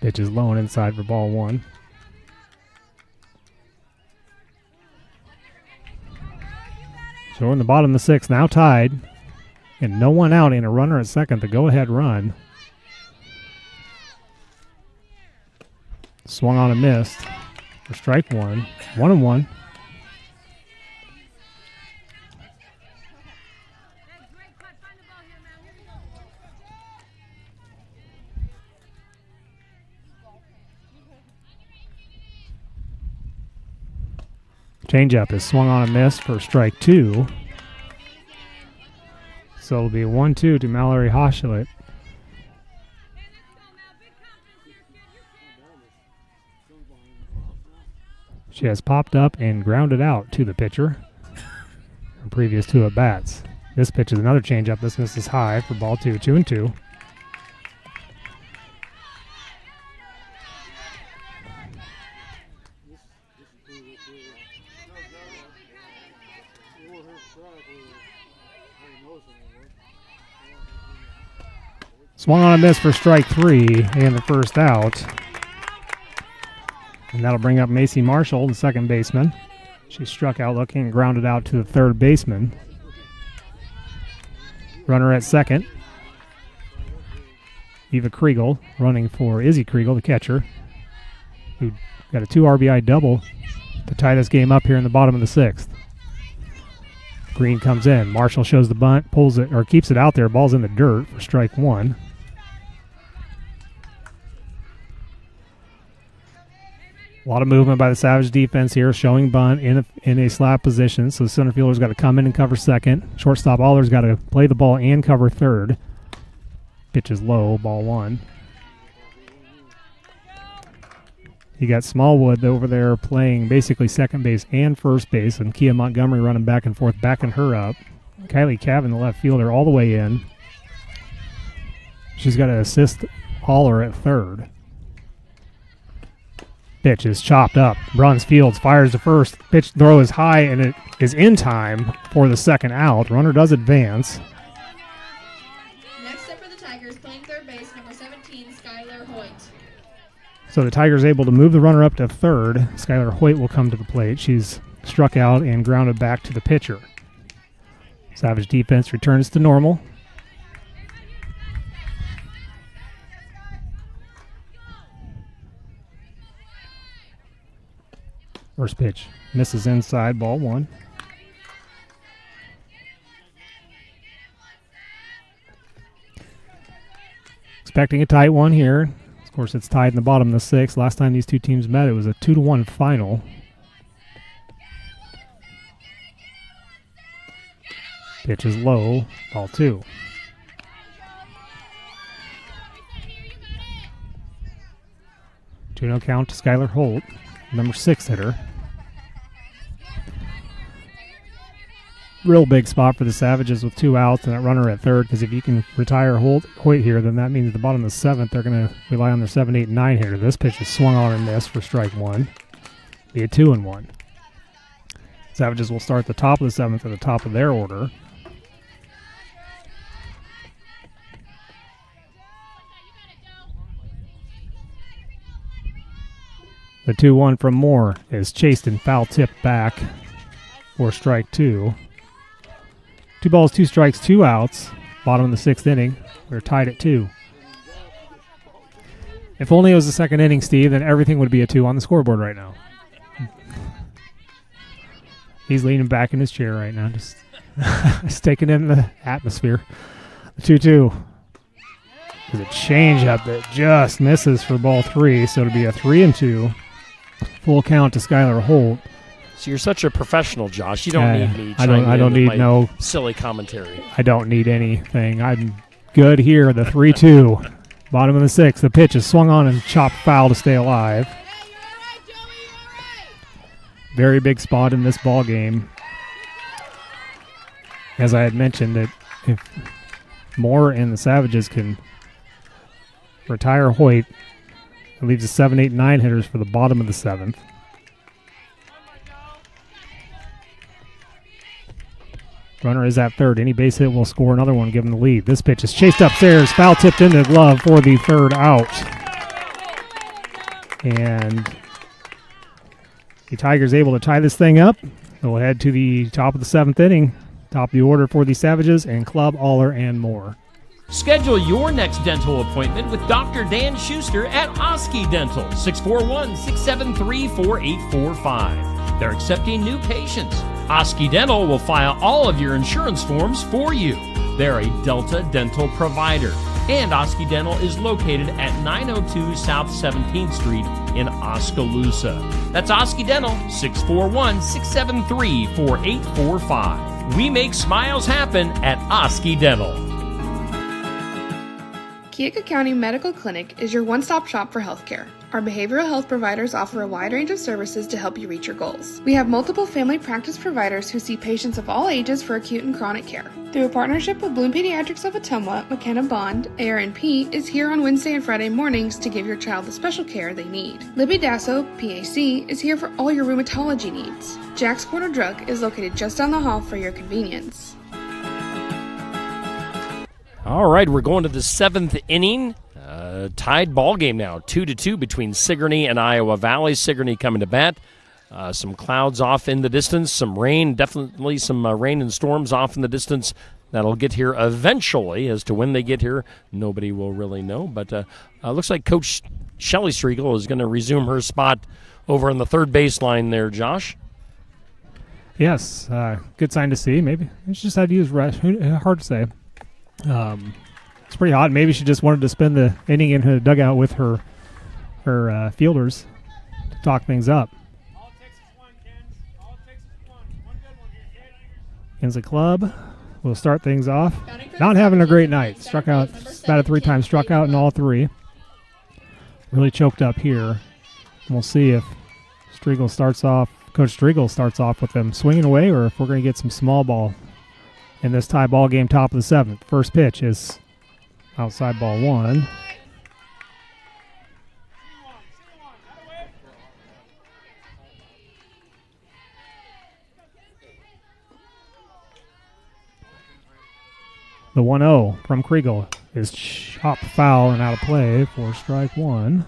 [SPEAKER 4] Pitch is low and inside for ball one. So we're in the bottom of the sixth, now tied, and no one out and a runner at second, the go-ahead run. Swung on and missed for strike one. 1-1. Changeup is swung on and missed for strike two. So it'll be 1-2 to Mallory Hoschelt. She has popped up and grounded out to the pitcher in previous two at bats. This pitch is another changeup. This misses high for ball two. 2-2. Swung on a miss for strike 3 and the first out. And that'll bring up Macy Marshall, the second baseman. She struck out looking and grounded out to the third baseman. Runner at second. Eva Kriegel running for Izzy Kriegel, the catcher, who got a 2 RBI double to tie this game up here in the bottom of the 6th. Green comes in. Marshall shows the bunt, pulls it, or keeps it out there. Ball's in the dirt for strike 1. A lot of movement by the Savage defense here, showing bunt in a slap position. So the center fielder's got to come in and cover second. Shortstop Aller's got to play the ball and cover third. Pitch is low, ball 1. You got Smallwood over there playing basically second base and first base, and Kia Montgomery running back and forth, backing her up. Kylie Cavan, the left fielder, all the way in. She's got to assist Aller at third. Pitch is chopped up. Bruns Fields fires to first. Pitch throw is high, and it is in time for the second out. Runner does advance.
[SPEAKER 6] Next up for the Tigers, playing third base, number 17, Skylar Hoyt.
[SPEAKER 4] So the Tigers able to move the runner up to third. Skylar Hoyt will come to the plate. She's struck out and grounded back to the pitcher. Savage defense returns to normal. First pitch misses inside, ball 1. Expecting a tight one here. Of course, it's tied in the bottom of the 6th. Last time these two teams met, it was a 2-1 final. Pitch is low, ball 2. Two-no count to Skylar Holt, number 6 hitter. Real big spot for the Savages with 2 outs and that runner at third, because if you can retire Hoyt here, then that means at the bottom of the 7th, they're going to rely on their 7, 8, and 9 hitter. This pitch is swung on and missed for strike 1. Be a 2-1. Savages will start the top of the 7th at the top of their order. The 2-1 from Moore is chased and foul tipped back for strike 2. 2 balls, 2 strikes, 2 outs. Bottom of the 6th inning. We're tied at 2. If only it was the 2nd inning, Steve, then everything would be a 2 on the scoreboard right now. He's leaning back in his chair right now, just taking in the atmosphere. The 2-2 is a changeup that just misses for ball 3, so it'll be a 3-2. Full count to Skylar Holt.
[SPEAKER 5] So you're such a professional, Josh. You don't need me.
[SPEAKER 4] I don't need no
[SPEAKER 5] silly commentary.
[SPEAKER 4] I don't need anything. I'm good here. The 3-2, bottom of the 6th. The pitch is swung on and chopped foul to stay alive. Very big spot in this ball game. As I had mentioned, that if Moore and the Savages can retire Hoyt, it leaves the 7, 8, 9 hitters for the bottom of the 7th. Runner is at third. Any base hit will score another one, give him the lead. This pitch is chased upstairs, foul tipped into the glove for the 3rd out. And the Tigers able to tie this thing up. They'll head to the top of the 7th inning. Top of the order for the Savages and Club, Aller, and Moore.
[SPEAKER 3] Schedule your next dental appointment with Dr. Dan Schuster at Oski Dental, 641-673-4845. They're accepting new patients. Oski Dental will file all of your insurance forms for you. They're a Delta dental provider. And Oski Dental is located at 902 South 17th Street in Oskaloosa. That's Oski Dental, 641-673-4845. We make smiles happen at Oski Dental.
[SPEAKER 7] Keokuk County Medical Clinic is your one-stop shop for healthcare. Our behavioral health providers offer a wide range of services to help you reach your goals. We have multiple family practice providers who see patients of all ages for acute and chronic care. Through a partnership with Bloom Pediatrics of Ottumwa, McKenna Bond, ARNP, is here on Wednesday and Friday mornings to give your child the special care they need. Libby Dasso, PAC, is here for all your rheumatology needs. Jack's Corner Drug is located just down the hall for your convenience.
[SPEAKER 5] All right, we're going to the 7th inning. Tied ball game now, 2-2 between Sigourney and Iowa Valley. Sigourney coming to bat. Some clouds off in the distance, some rain, definitely some rain and storms off in the distance. That'll get here eventually. As to when they get here, nobody will really know. But looks like Coach Shelley Striegel is going to resume her spot over on the third baseline there, Josh.
[SPEAKER 4] Yes, good sign to see. Maybe she just had to use rest. Hard to say. It's pretty hot. Maybe she just wanted to spend the inning in her dugout with her fielders to talk things up. Kansas Club will start things off. Not having a great night. Struck out, batted 3 times, struck out in all 3. Really choked up here. And we'll see if Coach Striegel starts off with them swinging away, or if we're going to get some small ball in this tie ball game, top of the 7th. First pitch is outside ball 1. The 1-0 from Kriegel is chopped foul and out of play for strike 1.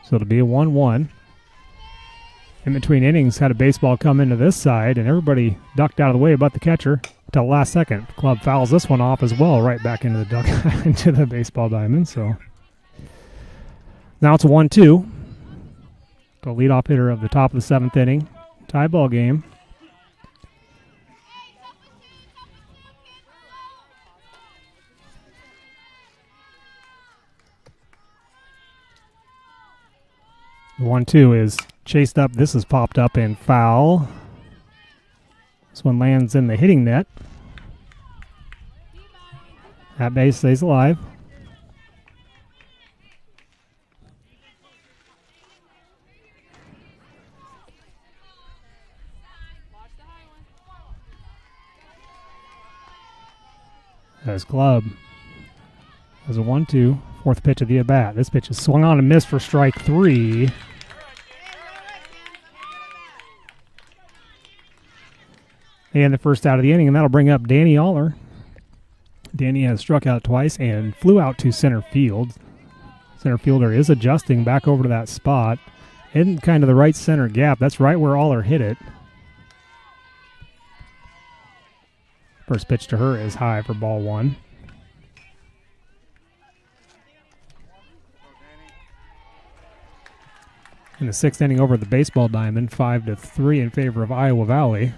[SPEAKER 4] So it'll be a 1-1. In between innings, had a baseball come into this side, and everybody ducked out of the way but the catcher until the last second. Club fouls this one off as well, right back into the into the baseball diamond. So now it's a 1-2. The leadoff hitter of the top of the 7th inning. Tie ball game. The 1-2 is chased up. This is popped up and foul. This one lands in the hitting net. That base stays alive. As Club has a 1-2. 4th pitch of the at-bat. This pitch is swung on and missed for strike 3. And the first out of the inning, and that'll bring up Danny Aller. Danny has struck out twice and flew out to center field. Center fielder is adjusting back over to that spot in kind of the right center gap. That's right where Aller hit it. First pitch to her is high for ball 1. In the 6th inning over the baseball diamond, 5-3 in favor of Iowa Valley.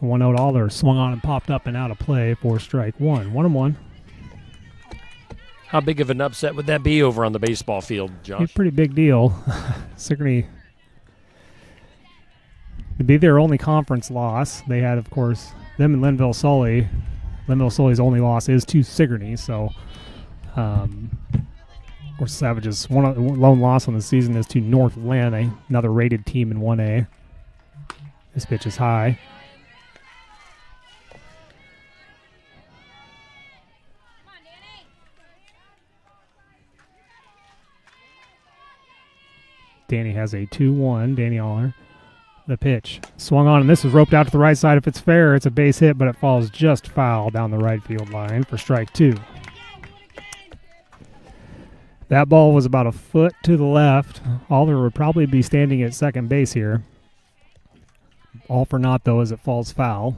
[SPEAKER 4] 1-0 Aller swung on and popped up and out of play for strike 1. 1-1.
[SPEAKER 5] How big of an upset would that be over on the baseball field, Josh?
[SPEAKER 4] A pretty big deal. Sigourney, it'd be their only conference loss. They had, of course, them and Linville Sully. Linville Sully's only loss is to Sigourney, so of course, Savage's one lone loss on the season is to Northland, another rated team in 1A. This pitch is high. Danny has a 2-1. Danny Aller. The pitch swung on, and this is roped out to the right side. If it's fair, it's a base hit, but it falls just foul down the right field line for strike 2. That ball was about a foot to the left. Aller would probably be standing at second base here. All for naught, though, as it falls foul.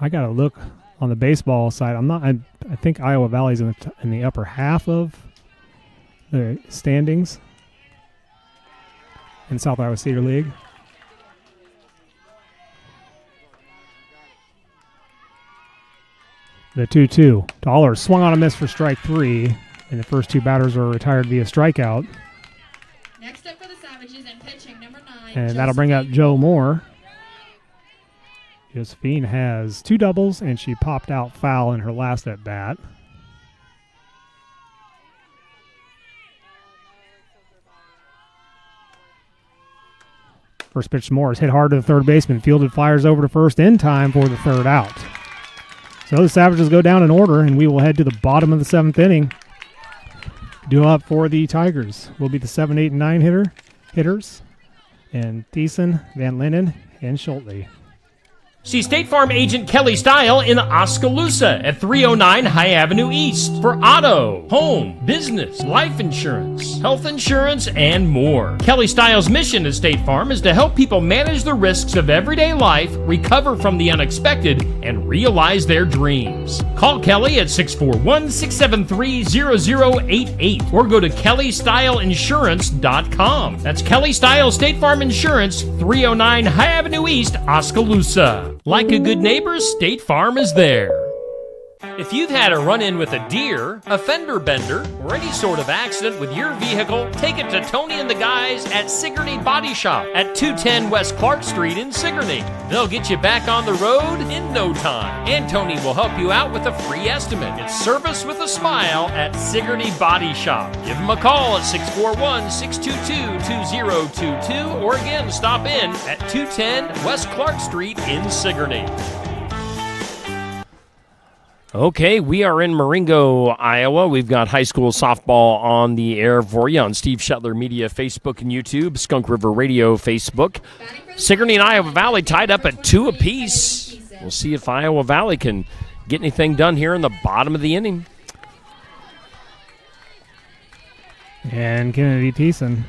[SPEAKER 4] I got to look on the baseball side. I think Iowa Valley's in the upper half of the standings in South Iowa Cedar League. The 2-2. Aller swung on a miss for strike 3. And the first two batters are retired via strikeout.
[SPEAKER 6] Next up for the Savages and pitching number 9.
[SPEAKER 4] And that'll bring up Joe Moore. Josephine has 2 doubles, and she popped out foul in her last at bat. First pitch to Moore is hit hard to the third baseman. Fielded, fires over to first in time for the third out. So the Savages go down in order, and we will head to the bottom of the 7th inning. Due up for the Tigers will be the 7, 8, and 9 hitters, and Thiessen, Van Linden, and Schulte.
[SPEAKER 3] See State Farm agent Kelly Style in Oskaloosa at 309 High Avenue East for auto, home, business, life insurance, health insurance, and more. Kelly Style's mission at State Farm is to help people manage the risks of everyday life, recover from the unexpected, and realize their dreams. Call Kelly at 641-673-0088 or go to kellystyleinsurance.com. That's Kelly Style State Farm Insurance, 309 High Avenue East, Oskaloosa. Like a good neighbor, State Farm is there. If you've had a run-in with a deer, a fender bender, or any sort of accident with your vehicle, take it to Tony and the guys at Sigourney Body Shop at 210 West Clark Street in Sigourney. They'll get you back on the road in no time, and Tony will help you out with a free estimate. It's service with a smile at Sigourney Body Shop. Give them a call at 641-622-2022, or again, stop in at 210 West Clark Street in Sigourney.
[SPEAKER 5] Okay, we are in Marengo, Iowa. We've got high school softball on the air for you on Steve Shetler Media Facebook and YouTube, Skunk River Radio Facebook. Sigourney and Iowa Valley tied up at 2 apiece. We'll see if Iowa Valley can get anything done here in the bottom of the inning.
[SPEAKER 4] And Kennedy Thiessen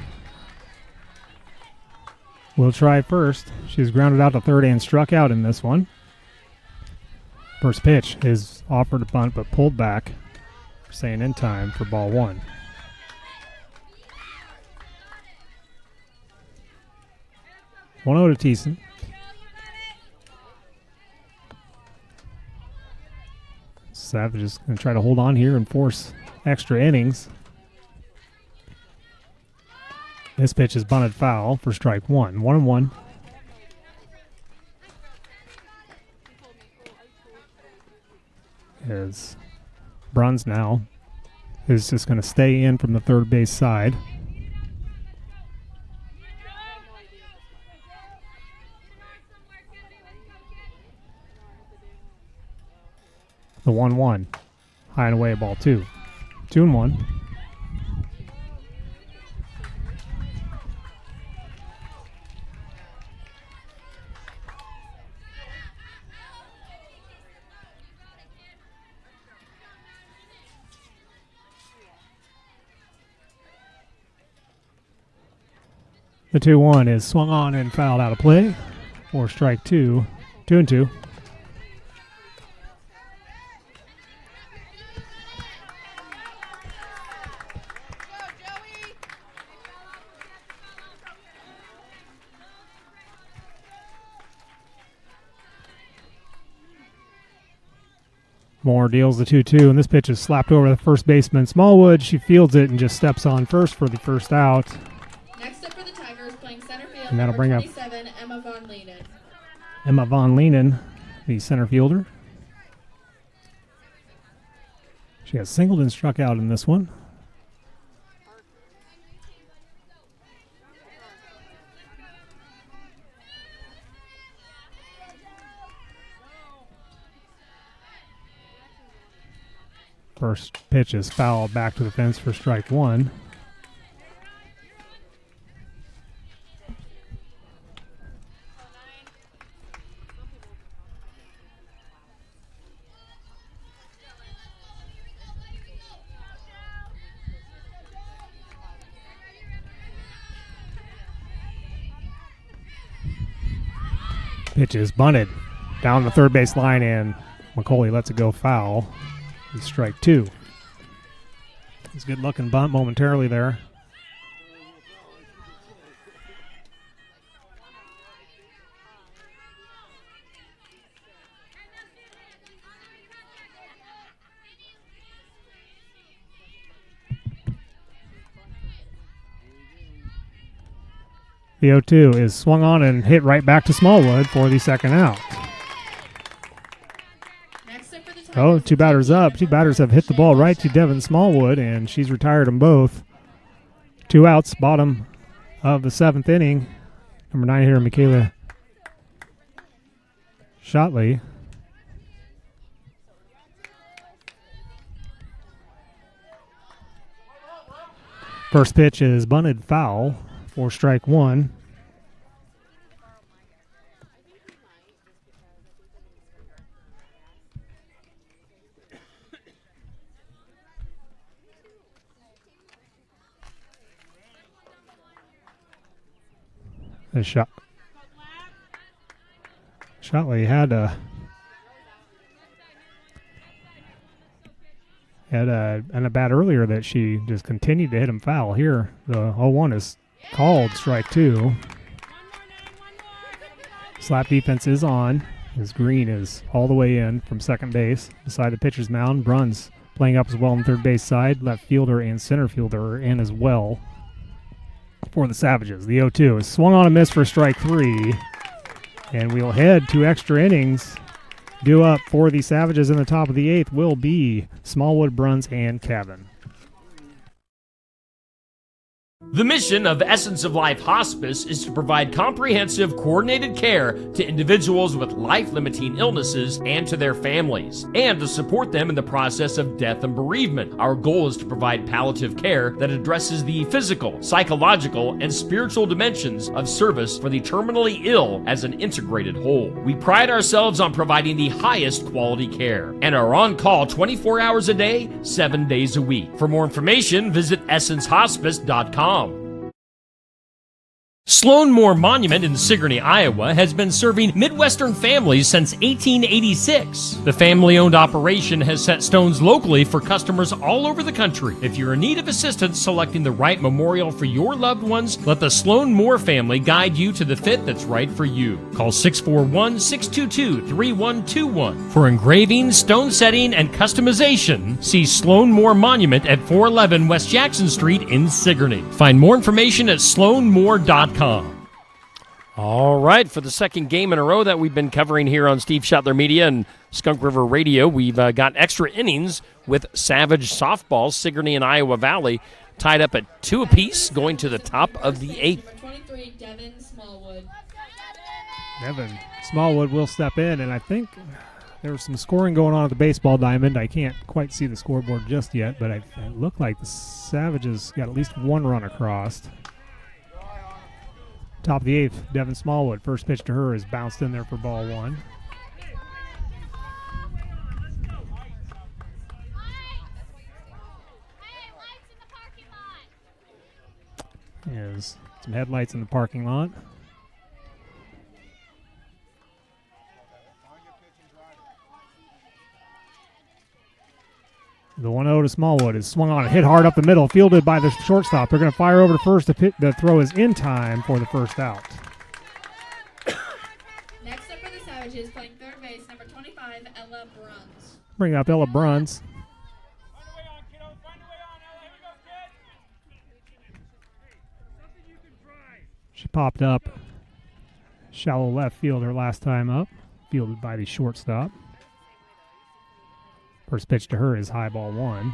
[SPEAKER 4] will try first. She's grounded out to third and struck out in this one. First pitch is offered a bunt but pulled back, staying in time for ball 1. One out to Thiessen. Savage is going to try to hold on here and force extra innings. This pitch is bunted foul for strike 1. 1-1. As Bruns now is just going to stay in from the third base side. The 1-1. High and away, ball 2. 2-1. The 2-1 is swung on and fouled out of play for strike 2. 2-2. Moore deals the 2-2, and this pitch is slapped over the first baseman Smallwood. She fields it and just steps on first for the first out.
[SPEAKER 6] Next up for the Tigers, playing center field,
[SPEAKER 4] And that'll
[SPEAKER 6] number
[SPEAKER 4] bring up
[SPEAKER 6] 27, Emma Von Leenen.
[SPEAKER 4] Emma Von Leenen, the center fielder. She has singled and struck out in this one. First pitch is foul back to the fence for strike 1. Pitch is bunted down the third base line, and McCauley lets it go foul. It's strike 2. It's a good looking bunt momentarily there. The 0-2 is swung on and hit right back to Smallwood for the second out. Oh, two batters up. Two batters have hit the ball right to Devin Smallwood, and she's retired them both. 2 outs, bottom of the 7th inning. Number 9 hitter, Michaela Shotley. First pitch is bunted foul for strike 1. The shot. Shotley had a bat earlier that she just continued to hit him foul. Here, the 0-1 is called strike 2. Slap defense is on as Green is all the way in from second base beside the pitcher's mound. Bruns playing up as well on third base side. Left fielder and center fielder are in as well for the Savages. The 0-2 is swung on a miss for strike 3. And we'll head to extra innings. Due up for the Savages in the top of the 8th will be Smallwood, Bruns, and Cavan.
[SPEAKER 3] The mission of Essence of Life Hospice is to provide comprehensive, coordinated care to individuals with life-limiting illnesses and to their families, and to support them in the process of death and bereavement. Our goal is to provide palliative care that addresses the physical, psychological, and spiritual dimensions of service for the terminally ill as an integrated whole. We pride ourselves on providing the highest quality care and are on call 24 hours a day, 7 days a week. For more information, visit essencehospice.com. Sloan Moore Monument in Sigourney, Iowa has been serving Midwestern families since 1886. The family-owned operation has set stones locally for customers all over the country. If you're in need of assistance selecting the right memorial for your loved ones, let the Sloan Moore family guide you to the fit that's right for you. Call 641-622-3121. For engraving, stone setting, and customization, see Sloan Moore Monument at 411 West Jackson Street in Sigourney. Find more information at sloanmoore.com.
[SPEAKER 5] All right, for the second game in a row that we've been covering here on Steve Schottler Media and Skunk River Radio, we've got extra innings with Savage softball. Sigourney and Iowa Valley tied up at 2 apiece, going to the top of the 8th.
[SPEAKER 6] 23, Devin Smallwood.
[SPEAKER 4] Devin Smallwood will step in, and I think there's some scoring going on at the baseball diamond. I can't quite see the scoreboard just yet, but it looked like the Savages got at least 1 run across. Top of the 8th, Devin Smallwood. First pitch to her is bounced in there for ball 1. There's some headlights in the parking lot. The 1-0 to Smallwood is swung on and hit hard up the middle, fielded by the shortstop. They're going to fire over to first. The throw is in time for the first out.
[SPEAKER 6] Next up for the Savages, playing third base, number 25, Ella Bruns.
[SPEAKER 4] Bring up Ella Bruns. She popped up shallow left field her last time up, fielded by the shortstop. First pitch to her is high ball 1.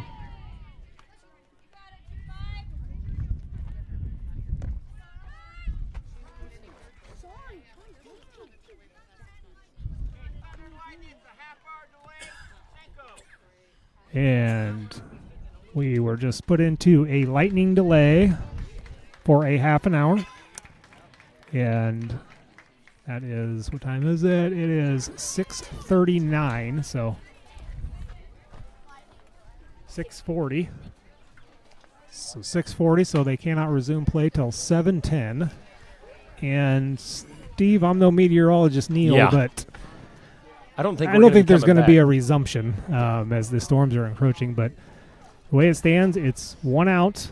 [SPEAKER 4] And we were just put into a lightning delay for a half an hour. And that is, what time is it? It is 6:39, so 6:40. So 6:40, so they cannot resume play till 7:10. And Steve, I'm no meteorologist, Neil, but
[SPEAKER 5] I don't think
[SPEAKER 4] there's going to be a resumption as the storms are encroaching. But the way it stands, it's 1 out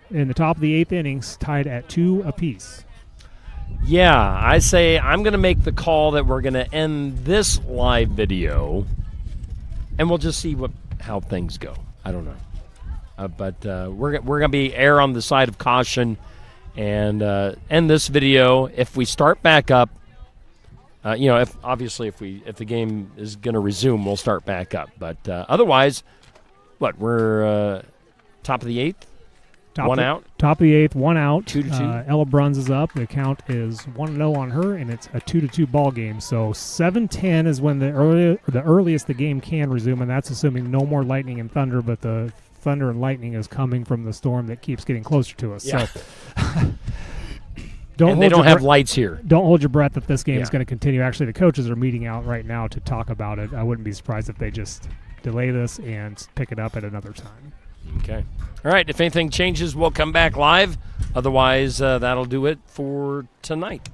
[SPEAKER 4] in the top of the 8th innings, tied at 2 apiece.
[SPEAKER 5] Yeah, I say I'm going to make the call that we're going to end this live video, and we'll just see how things go. I don't know. But we're going to be err on the side of caution and end this video. If we start back up, if the game is going to resume, we'll start back up. But otherwise, we're top of the 8th, one out.
[SPEAKER 4] Top of the 8th, one out.
[SPEAKER 5] 2-2.
[SPEAKER 4] Ella Bruns is up. The count is 1-0 on her, and it's a 2-2 ball game. So 7:10 is when the earliest the game can resume, and that's assuming no more lightning and thunder. But the thunder and lightning is coming from the storm that keeps getting closer to us.
[SPEAKER 5] Yeah.
[SPEAKER 4] So
[SPEAKER 5] they don't have lights here.
[SPEAKER 4] Don't hold your breath that this game is
[SPEAKER 5] Yeah.
[SPEAKER 4] going to continue. Actually, the coaches are meeting out right now to talk about it. I wouldn't be surprised if they just delay this and pick it up at another time.
[SPEAKER 5] Okay. All right. If anything changes, we'll come back live. Otherwise, that'll do it for tonight.